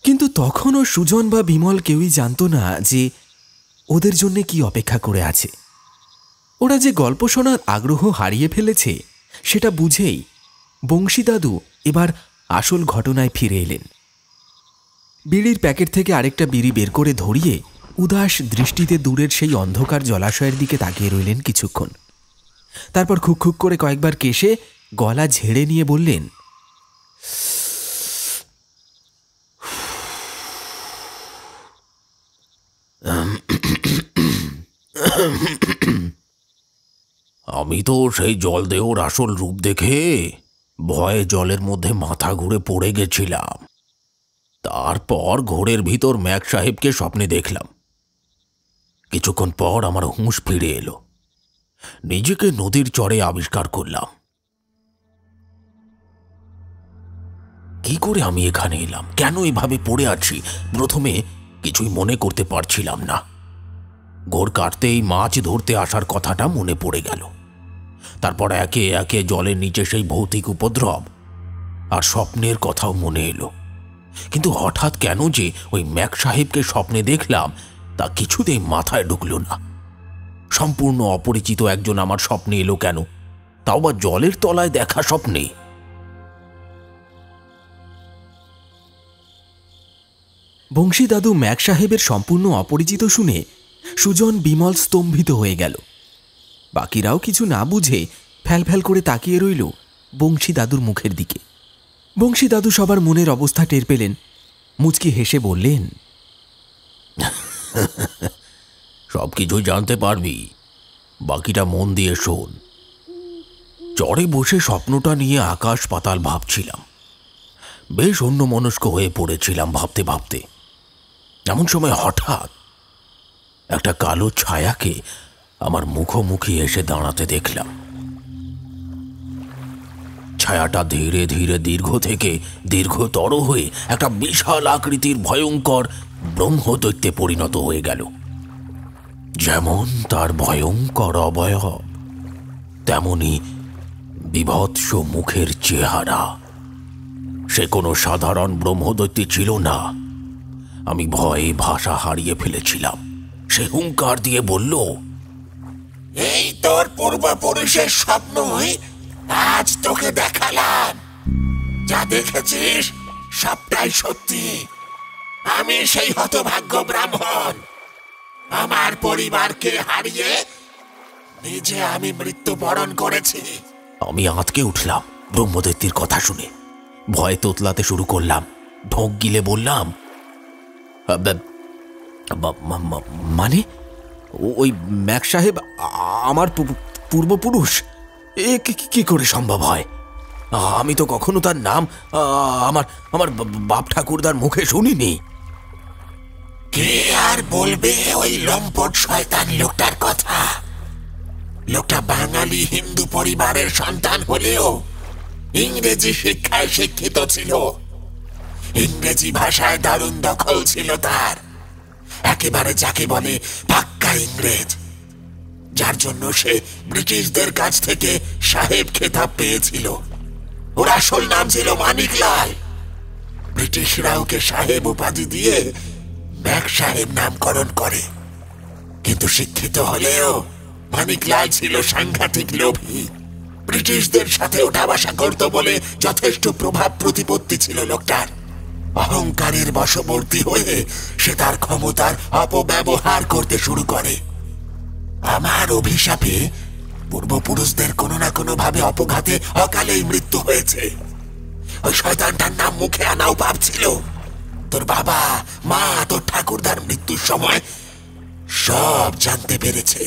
কিন্তু তখনও সুজন বা বিমল কেউই জানত না যে ওদের জন্যে কি অপেক্ষা করে আছে। ওরা যে গল্প শোনার আগ্রহ হারিয়ে ফেলেছে সেটা বুঝেই বংশীদাদু এবার আসল ঘটনায় ফিরে এলেন। বিড়ির প্যাকেট থেকে আরেকটা বিড়ি বের করে ধরিয়ে উদাস দৃষ্টিতে দূরের সেই অন্ধকার জলাশয়ের দিকে তাকিয়ে রইলেন কিছুক্ষণ। তারপর খুক খুক করে কয়েকবার কেশে গলা ঝেড়ে নিয়ে বললেন, আমি তো সেই জলদেহর আসল রূপ দেখে ভয়ে জলের মধ্যে মাথা ঘুরে পড়ে গেছিলাম। তারপর ঘোরের ভিতর ম্যাক সাহেবকে স্বপ্নে দেখলাম। কিছুক্ষণ পর আমার হুঁশ ফিরে এলো। নিজেকে নদীর চরে আবিষ্কার করলাম। কি করে আমি এখানে এলাম, কেন এভাবে পড়ে আছি, প্রথমে কিছুই মনে করতে পারছিলাম না। ঘোর কাটতেই মাছ ধরতে আসার কথাটা মনে পড়ে গেল। তারপর একে একে জলের নিচে সেই ভৌতিক উপদ্রব আর স্বপ্নের কথাও মনে এলো। কিন্তু হঠাৎ কেন যে ওই ম্যাক সাহেবকে স্বপ্নে দেখলাম তা কিছুতেই মাথায় ঢুকল না। সম্পূর্ণ অপরিচিত একজন আমার স্বপ্নে এলো কেন, তাও বা জলের তলায় দেখা স্বপ্নে। বংশীদাদু ম্যাক সাহেবের সম্পূর্ণ অপরিচিত শুনে সুজন বিমল স্তম্ভিত হয়ে গেল। বাকিরাও কিছু না বুঝে ফ্যালফ্যাল করে তাকিয়ে রইল বংশীদাদুর মুখের দিকে। বংশীদাদু সবার মনের অবস্থা টের পেলেন। মুচকি হেসে বললেন, সব কিছুই জানতে পারবি, বাকিটা মন দিয়ে শোন। চরে বসে স্বপ্নটা নিয়ে আকাশ পাতাল ভাবছিলাম। বেশ অন্যমনস্ক হয়ে পড়েছিলাম ভাবতে ভাবতে। এমন সময় হঠাৎ একটা কালো ছায়াকে আমার মুখোমুখি এসে দাঁড়াতে দেখলাম। ছায়াটা ধীরে ধীরে দীর্ঘ থেকে দীর্ঘতর হয়ে একটা বিশাল আকৃতির ভয়ঙ্কর ব্রহ্মদৈত্যে পরিণত হয়ে গেল। যেমন তার ভয়ঙ্কর অবয়ব, তেমনি বিভৎস মুখের চেহারা। সে কোনো সাধারণ ব্রহ্মদৈত্য ছিল না। আমি ভয়ে ভাষা হারিয়ে ফেলেছিলাম। সে হুঙ্কার দিয়ে বলল, এই তোর পূর্বপুরুষের স্বপ্নই আজ তোকে দেখালাম। যা দেখেছিস সবটাই সত্যি। আমি সেই হতভাগ্য ব্রাহ্মণ। আমার পরিবারকে হারিয়ে নিজে আমি মৃত্যুবরণ করেছি। আমি আঁতকে উঠলাম ব্রহ্মদৈত্যের কথা শুনে। ভয়ে তোতলাতে শুরু করলাম। ঢোক গিলে বললাম, মানে ওই ম্যাক সাহেব আমার পূর্বপুরুষ? এ কি করে সম্ভব হয়? আমি তো কখনো তার নাম আমার আমার বাপ ঠাকুরদার মুখে শুনিনি। কে আর বলবে ওই লম্পট শয়তান লোকটার কথা? লোকটা বাঙালি হিন্দু পরিবারের সন্তান হলেও ইংরেজি শিক্ষায় শিক্ষিত ছিল। ইংরেজি ভাষায় দারুণ দখল ছিল তার। একেবারে যাকে বলে পাক্কা ইংরেজ, যার জন্য সে ব্রিটিশদের কাছ থেকে সাহেব খেতাব পেয়েছিল। ওর আসল নাম ছিল মানিকলাল। ব্রিটিশরা ওকে সাহেব উপাধি দিয়ে ম্যাক সাহেব নামকরণ করে। কিন্তু শিক্ষিত হলেও মানিকলাল ছিল সাংঘাতিক লোভী। ব্রিটিশদের সাথে ওঠা বসা করত বলে যথেষ্ট প্রভাব প্রতিপত্তি ছিল লোকটার। অহংকারের বশবর্তী হয়ে সে তার ক্ষমতার অপব্যবহার করতে শুরু করে। আমার অভিশাপে পূর্বপুরুষদের কোনো না কোনো ভাবে অপঘাতে অকালেই মৃত্যু হয়েছে। ওই শয়তানটার নাম মুখে আনাও পাপ ছিল। তোর বাবা মা তোর ঠাকুরদার মৃত্যুর সময় সব জানতে পেরেছে,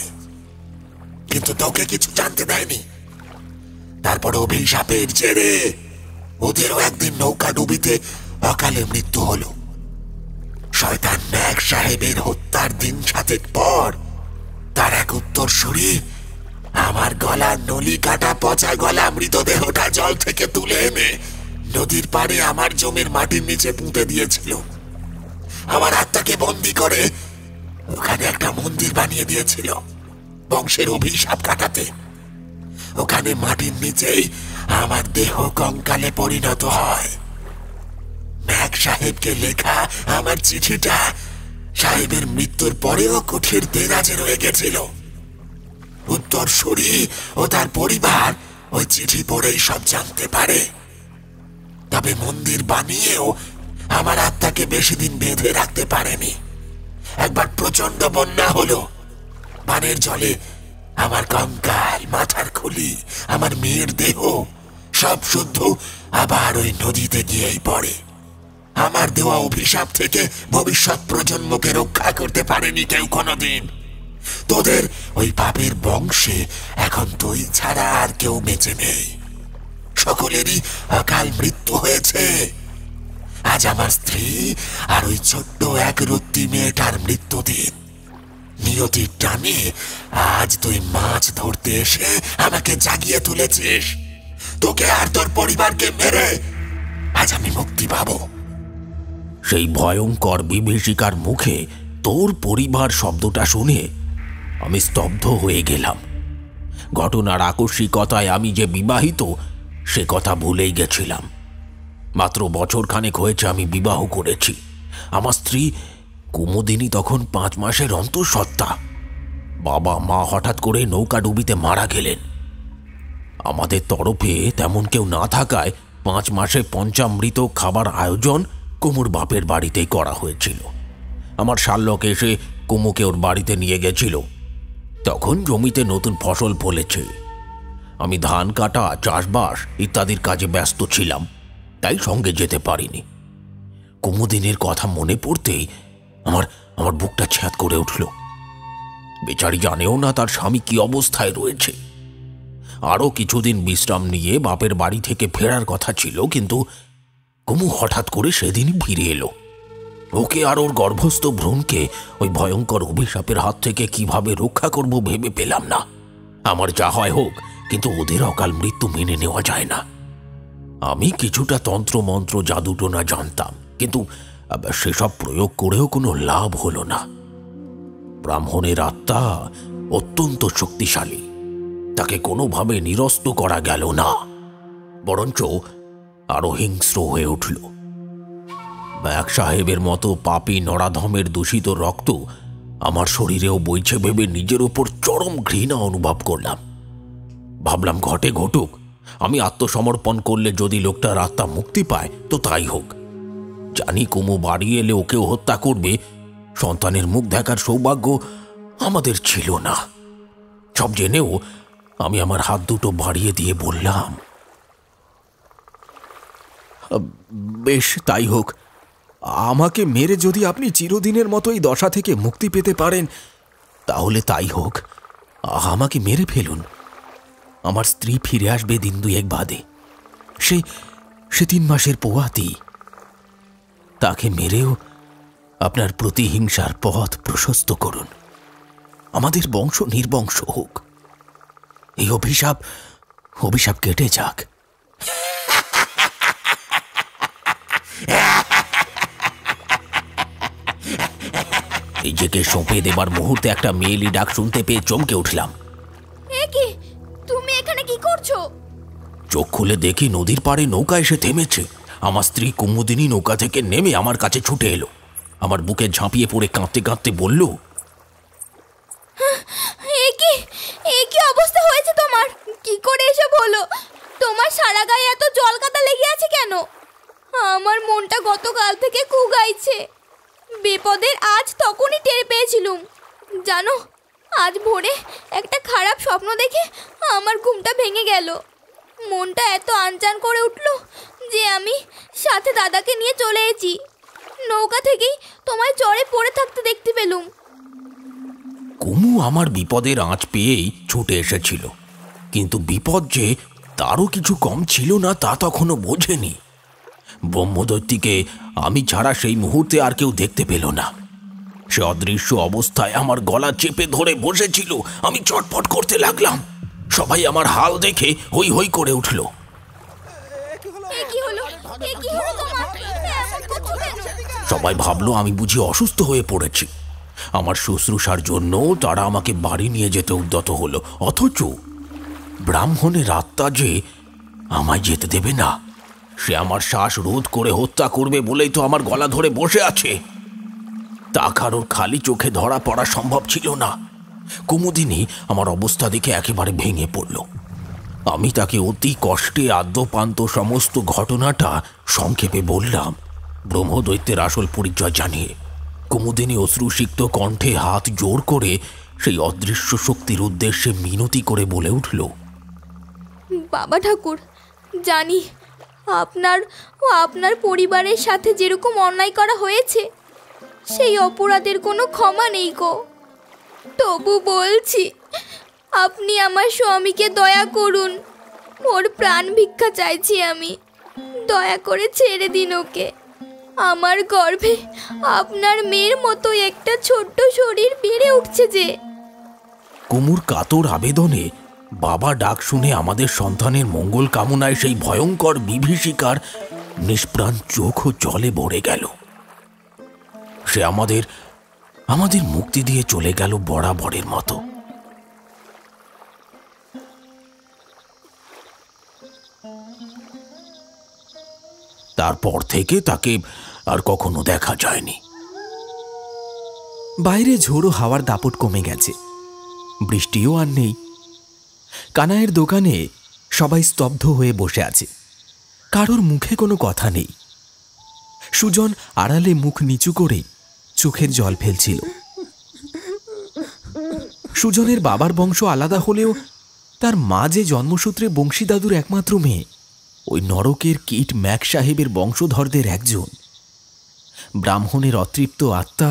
কিন্তু তোকে কিছু জানতে দেয়নি। তারপর অভিশাপের জেরে ওদেরও একদিন নৌকা ডুবিতে অকালে মৃত্যু হলো। শয়তান ম্যাক সাহেবের হত্যার দিন 7 পর তার এক উত্তরসূরি আমার গলার নলি কাটা পচা গলা মৃতদেহটা জল থেকে তুলে এনে নদীর পাড়ে আমার জমির মাটির নিচে পুঁতে দিয়েছিল। আমার আত্মাকে বন্দি করে ওখানে একটা মন্দির বানিয়ে দিয়েছিল বংশের অভিশাপ কাটাতে। ওখানে মাটির নিচেই আমার দেহ কঙ্কালে পরিণত হয়। ম্যাক সাহেবকে লেখা আমার চিঠিটা সাহেবের মৃত্যুর পরেও কুঠির দেরাজে রয়ে গেছিল। উত্তরসূরি ও তার পরিবার ওই চিঠি পড়েই সব জানতে পারে। তবে মন্দির বানিয়েও আমার আত্মাকে বেশি দিন বেঁধে রাখতে পারেনি। একবার প্রচন্ড বন্যা হলো। বানের জলে আমার কঙ্কাল, মাথার খুলি, আমার মেয়ের দেহ সব শুদ্ধ আবার ওই নদীতে গিয়েই পড়ে। আমার দেওয়া অভিশাপ থেকে ভবিষ্যৎ প্রজন্মকে রক্ষা করতে পারেনি কেউ কোনোদিন। তোদের ওই পাপের বংশে এখন তুই ছাড়া আর কেউ বেঁচে নেই। সকলেরই অকাল মৃত্যু হয়েছে। আজ আমার স্ত্রী আর ওই ছোট্ট এক রত্তি মেয়েটার মৃত্যুদিন। নিয়তির টানে আজ তুই মাছ ধরতে এসে আমাকে জাগিয়ে তুলেছিস। তোকে আর তোর পরিবারকে মেরে আজ আমি মুক্তি পাবো। সেই ভয়ঙ্কর বিভীষিকার মুখে তোর পরিবার শব্দটা শুনে আমি স্তব্ধ হয়ে গেলাম। ঘটনার আকস্মিকতায় আমি যে বিবাহিত সে কথা ভুলেই গেছিলাম। মাত্র বছরখানেক হয়েছে আমি বিবাহ করেছি। আমার স্ত্রী কুমুদিনী তখন 5 মাসের অন্তঃসত্ত্বা। বাবা মা হঠাৎ করে নৌকা ডুবিতে মারা গেলেন। আমাদের তরফে তেমন কেউ না থাকায় 5 মাসে পঞ্চামৃত খাবার আয়োজন কুমুর বাপের বাড়িতেই করা হয়েছিল। আমার শালক এসে কুমুকে ওর বাড়িতে নিয়ে গেছিল। তখন জমিতে নতুন ফসল ফলেছে। আমি ধান কাটা, চাষবাস ইত্যাদির কাজে ব্যস্ত ছিলাম, তাই সঙ্গে যেতে পারিনি। কুমুদিনের কথা মনে পড়তেই আমার বুকটা ছ্যাঁত করে উঠল। বেচারি জানেও না তার স্বামী কি অবস্থায় রয়েছে। আরও কিছুদিন বিশ্রাম নিয়ে বাপের বাড়ি থেকে ফেরার কথা ছিল, কিন্তু কুমু হঠাৎ করে সেদিনই ফিরে এলো। ওকে আর ওর গর্ভস্থ ভ্রূণকে ওই ভয়ঙ্কর অভিশাপের হাত থেকে কিভাবে রক্ষা করব ভেবে পেলাম না। আমার যা হয় হোক, কিন্তু ওদের অকাল মৃত্যু মেনে নেওয়া যায় না। আমি কিছুটা তন্ত্রমন্ত্র জাদুটোনা জানতাম, কিন্তু সেসব প্রয়োগ করেও কোনো লাভ হলো না। ব্রাহ্মণের আত্মা অত্যন্ত শক্তিশালী, তাকে কোনোভাবে নিরস্ত করা গেল না, বরঞ্চ আরো হিংস্র হয়ে উঠল। ব্যাগ সাহেবের মতো পাপী নরাধমের দূষিত রক্ত আমার শরীরেও বইছে ভেবে নিজের ওপর চরম ঘৃণা অনুভব করলাম। ভাবলাম ঘটে ঘটুক, আমি আত্মসমর্পণ করলে যদি লোকটার আত্মা মুক্তি পায় তো তাই হোক। জানি কুমু বাড়ি এলে ওকেও হত্যা করবে, সন্তানের মুখ দেখার সৌভাগ্য আমাদের ছিল না। সব জেনেও আমি আমার হাত দুটো বাড়িয়ে দিয়ে বললাম, বেশ, তাই হোক। আমাকে মেরে যদি আপনি চিরদিনের মতো এই দশা থেকে মুক্তি পেতে পারেন তাহলে তাই হোক। আমাকে মেরে ফেলুন, আমার স্ত্রী ফিরে আসবে দিন দুয়েক বাদে। সে 3 মাসের পোয়াতি। তাকে মেরেও আপনার প্রতিহিংসার পথ প্রশস্ত করুন। আমাদের বংশ নির্বংশ হোক, এই অভিশাপ কেটে যাক। নিজেকে সঁপে দেবার মুহূর্তে একটা মেয়েলি ডাক শুনতে পেয়ে চমকে উঠলাম। এ কি, তুমি এখানে কি করছো? চোখ খুলে দেখি নদীর পাড়ে নৌকা এসে থেমেছে। আমার স্ত্রী কুমুদিনী নৌকা থেকে নেমে আমার কাছে ছুটে এলো। আমার বুকে ঝাঁপিয়ে পড়ে কাঁদতে কাঁদতে বলল, এ কি অবস্থা হয়েছে তোমার? কি করে এসব হলো? তোমার সারা গায়ে এত জল কাদা লেগে আছে কেন? আমার মনটা গতকাল থেকে কুগাইছে। বিপদের আজ তখনই টের পেয়েছিলুম। জানো, আজ ভোরে একটা খারাপ স্বপ্ন দেখে আমার ঘুমটা ভেঙে গেল। মনটা এত আনচান করে উঠল যে আমি সাথে দাদাকে নিয়ে চলে এসেছি। নৌকা থেকেই তোমায় চড়ে পড়ে থাকতে দেখতে পেলুম। কুমু আমার বিপদের আঁচ পেয়েই ছুটে এসেছিল, কিন্তু বিপদ যে তারও কিছু কম ছিল না তা তখনও বোঝেনি। ব্রহ্মদৈত্যীকে আমি ছাড়া সেই মুহূর্তে আর কেউ দেখতে পেল না। সে অদৃশ্য অবস্থায় আমার গলা চেপে ধরে বসেছিল। আমি চটপট করতে লাগলাম। সবাই আমার হাল দেখে হই হই করে উঠল। সবাই ভাবলো আমি বুঝি অসুস্থ হয়ে পড়েছি। আমার শুশ্রূষার জন্য তারা আমাকে বাড়ি নিয়ে যেতে উদ্যত হলো, অথচ ব্রাহ্মণের আত্মা যে আমায় যেতে দেবে না। সে আমার শ্বাস রোধ করে হত্যা করবে বলেই তো আমার গলা ধরে বসে আছে। তা কারোর খালি চোখে ধরা পড়া সম্ভব ছিল না। কুমুদিনী আমার অবস্থা দেখে একেবারে ভেঙে পড়ল। আমি তাকে অতি কষ্টে আদ্যপান্ত সমস্ত ঘটনাটা সংক্ষেপে বললাম, ব্রহ্মদৈত্যের আসল পরিচয় জানিয়ে। কুমুদিনী অশ্রুসিক্ত কণ্ঠে হাত জোর করে সেই অদৃশ্য শক্তির উদ্দেশ্যে মিনতি করে বলে উঠল, বাবা ঠাকুর, জানি আপনার ও আপনার পরিবারের সাথে যেরকম অন্যায় করা হয়েছে সেই অপরাধের কোনো ক্ষমা নেই গো। তবু বলছি, আপনি আমার স্বামীকে দয়া করুন। ওর প্রাণ ভিক্ষা চাইছি আমি। দয়া করে ছেড়ে দিন ওকে। আমার গর্ভে আপনার মেয়ের মতো একটা ছোট্ট শরীর বেড়ে উঠছে যে। কুমুর কাতর আবেদনে বাবা ডাক শুনে আমাদের সন্তানের মঙ্গল কামনায় সেই ভয়ঙ্কর বিভীষিকার নিষ্প্রাণ চোখও জলে ভরে গেল। সে আমাদের মুক্তি দিয়ে চলে গেল বরাবরের মতো। তারপর থেকে তাকে আর কখনো দেখা যায়নি। বাইরে ঝোড়ো হাওয়ার দাপট কমে গেছে, বৃষ্টিও আর নেই। কানাইয়ের দোকানে সবাই স্তব্ধ হয়ে বসে আছে, কারোর মুখে কোনো কথা নেই। সুজন আড়ালে মুখ নিচু করে চোখের জল ফেলছিল। সুজনের বাবার বংশ আলাদা হলেও তার মা যে জন্মসূত্রে বংশীদাদুর একমাত্র মেয়ে, ওই নরকের কীট ম্যাক সাহেবের বংশধরদের একজন। ব্রাহ্মণের অতৃপ্ত আত্মা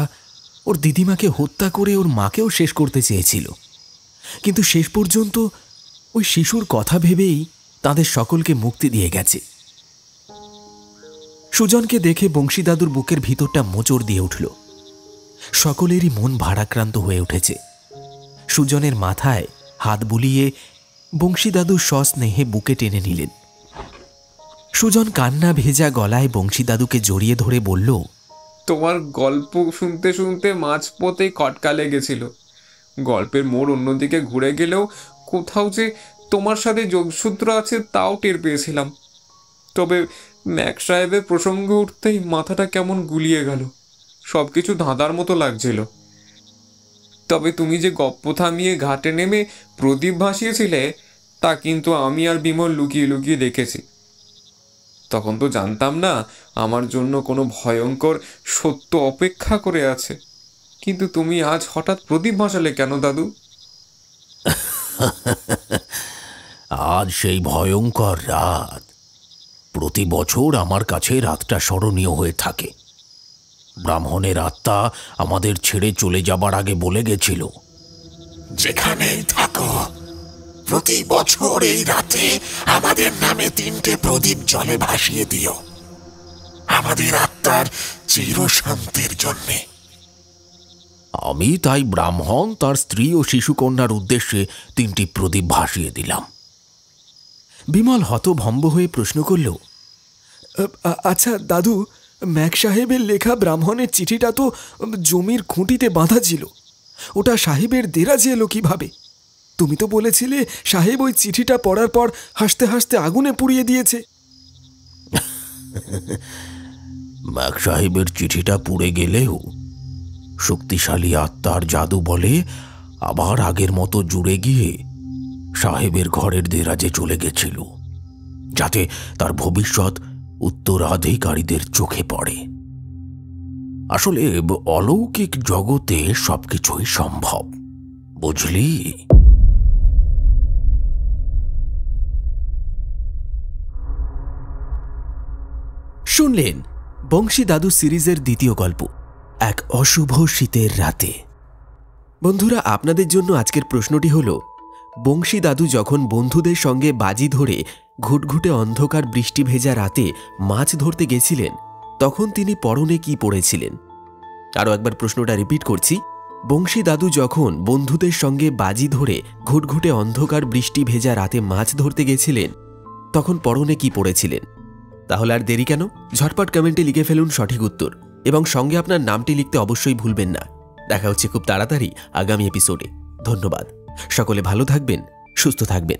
ওর দিদিমাকে হত্যা করে ওর মাকেও শেষ করতে চেয়েছিল, কিন্তু শেষ পর্যন্ত ওই শিশুর কথা ভেবেই তাদের সকলকে মুক্তি দিয়ে গেছে। সুজনকে দেখে বংশী দাদুর বুকের ভিতরটা মোচড় দিয়ে উঠল। সকলেরই মন ভারাক্রান্ত হয়ে উঠেছে। সুজনের মাথায় হাত বুলিয়ে বংশী দাদু সস্নেহে বুকে টেনে নিলেন। সুজন কান্না ভেজা গলায় বংশী দাদুকে জড়িয়ে ধরে বলল, তোমার গল্প শুনতে শুনতে মাঝপথে কটকা লেগেছিল। গল্পের মোড় অন্যদিকে ঘুরে গেলেও কোথাও যে তোমার সাথে যোগসূত্র আছে তাও টের পেয়েছিলাম। তবে ম্যাক সাহেবের প্রসঙ্গ উঠতেই মাথাটা কেমন গুলিয়ে গেল, সব কিছু ধাঁধার মতো লাগছিল। তবে তুমি যে গপ্প থামিয়ে ঘাটে নেমে প্রদীপ ভাসিয়েছিলে তা কিন্তু আমি আর বিমল লুকিয়ে লুকিয়ে দেখেছি। তখন তো জানতাম না আমার জন্য কোনো ভয়ঙ্কর সত্য অপেক্ষা করে আছে। কিন্তু তুমি আজ হঠাৎ প্রদীপ ভাসালে কেন দাদু? আজ সেই ভয়ঙ্কর রাত। প্রতি বছর আমার কাছে রাতটা স্মরণীয় হয়ে থাকে। ব্রাহ্মণের আত্মা আমাদের ছেড়ে চলে যাবার আগে বলে গেছিল, যেখানেই থাকো প্রতি বছর এই রাতে আমাদের নামে 3টে প্রদীপ জলে ভাসিয়ে দিও, আমাদের আত্মার চিরশান্তির জন্যে। আমি তাই ব্রাহ্মণ, তার স্ত্রী ও শিশুকন্যার উদ্দেশ্যে 3টি প্রদীপ ভাসিয়ে দিলাম। বিমল হতভম্ব হয়ে প্রশ্ন করল, আচ্ছা দাদু, ম্যাক সাহেবের লেখা ব্রাহ্মণের চিঠিটা তো জমির খুঁটিতে বাঁধা ছিল, ওটা সাহেবের দেরাজে এলো কিভাবে? তুমি তো বলেছিলে সাহেব ওই চিঠিটা পড়ার পর হাসতে হাসতে আগুনে পুড়িয়ে দিয়েছে। ম্যাক সাহেবের চিঠিটা পুড়ে গেলেও শক্তিশালী আত্মার জাদু বলে আবার আগের মতো জুড়ে গিয়ে সাহেবের ঘরের দেরাজে চলে গেছিল, যাতে তার ভবিষ্যৎ উত্তরাধিকারীদের চোখে পড়ে। আসলে অলৌকিক জগতে সবকিছুই সম্ভব, বুঝলি? শুনলেন বংশী দাদু সিরিজের দ্বিতীয় গল্প, এক অশুভ শীতের রাতে। বন্ধুরা, আপনাদের জন্য আজকের প্রশ্নটি হল, বংশী দাদু যখন বন্ধুদের সঙ্গে বাজি ধরে ঘুটঘুটে অন্ধকার বৃষ্টি ভেজা রাতে মাছ ধরতে গেছিলেন, তখন তিনি পরনে কি পড়েছিলেন? আরও একবার প্রশ্নটা রিপিট করছি, বংশী দাদু যখন বন্ধুদের সঙ্গে বাজি ধরে ঘুটঘুটে অন্ধকার বৃষ্টি ভেজা রাতে মাছ ধরতে গেছিলেন, তখন পরনে কি পড়েছিলেন? তাহলে আর দেরি কেন, ঝটপট কমেন্টে লিখে ফেলুন সঠিক উত্তর এবং সঙ্গে আপনার নামটি লিখতে অবশ্যই ভুলবেন না। দেখা হচ্ছে খুব তাড়াতাড়ি আগামী এপিসোডে। ধন্যবাদ। সকলে ভালো থাকবেন, সুস্থ থাকবেন।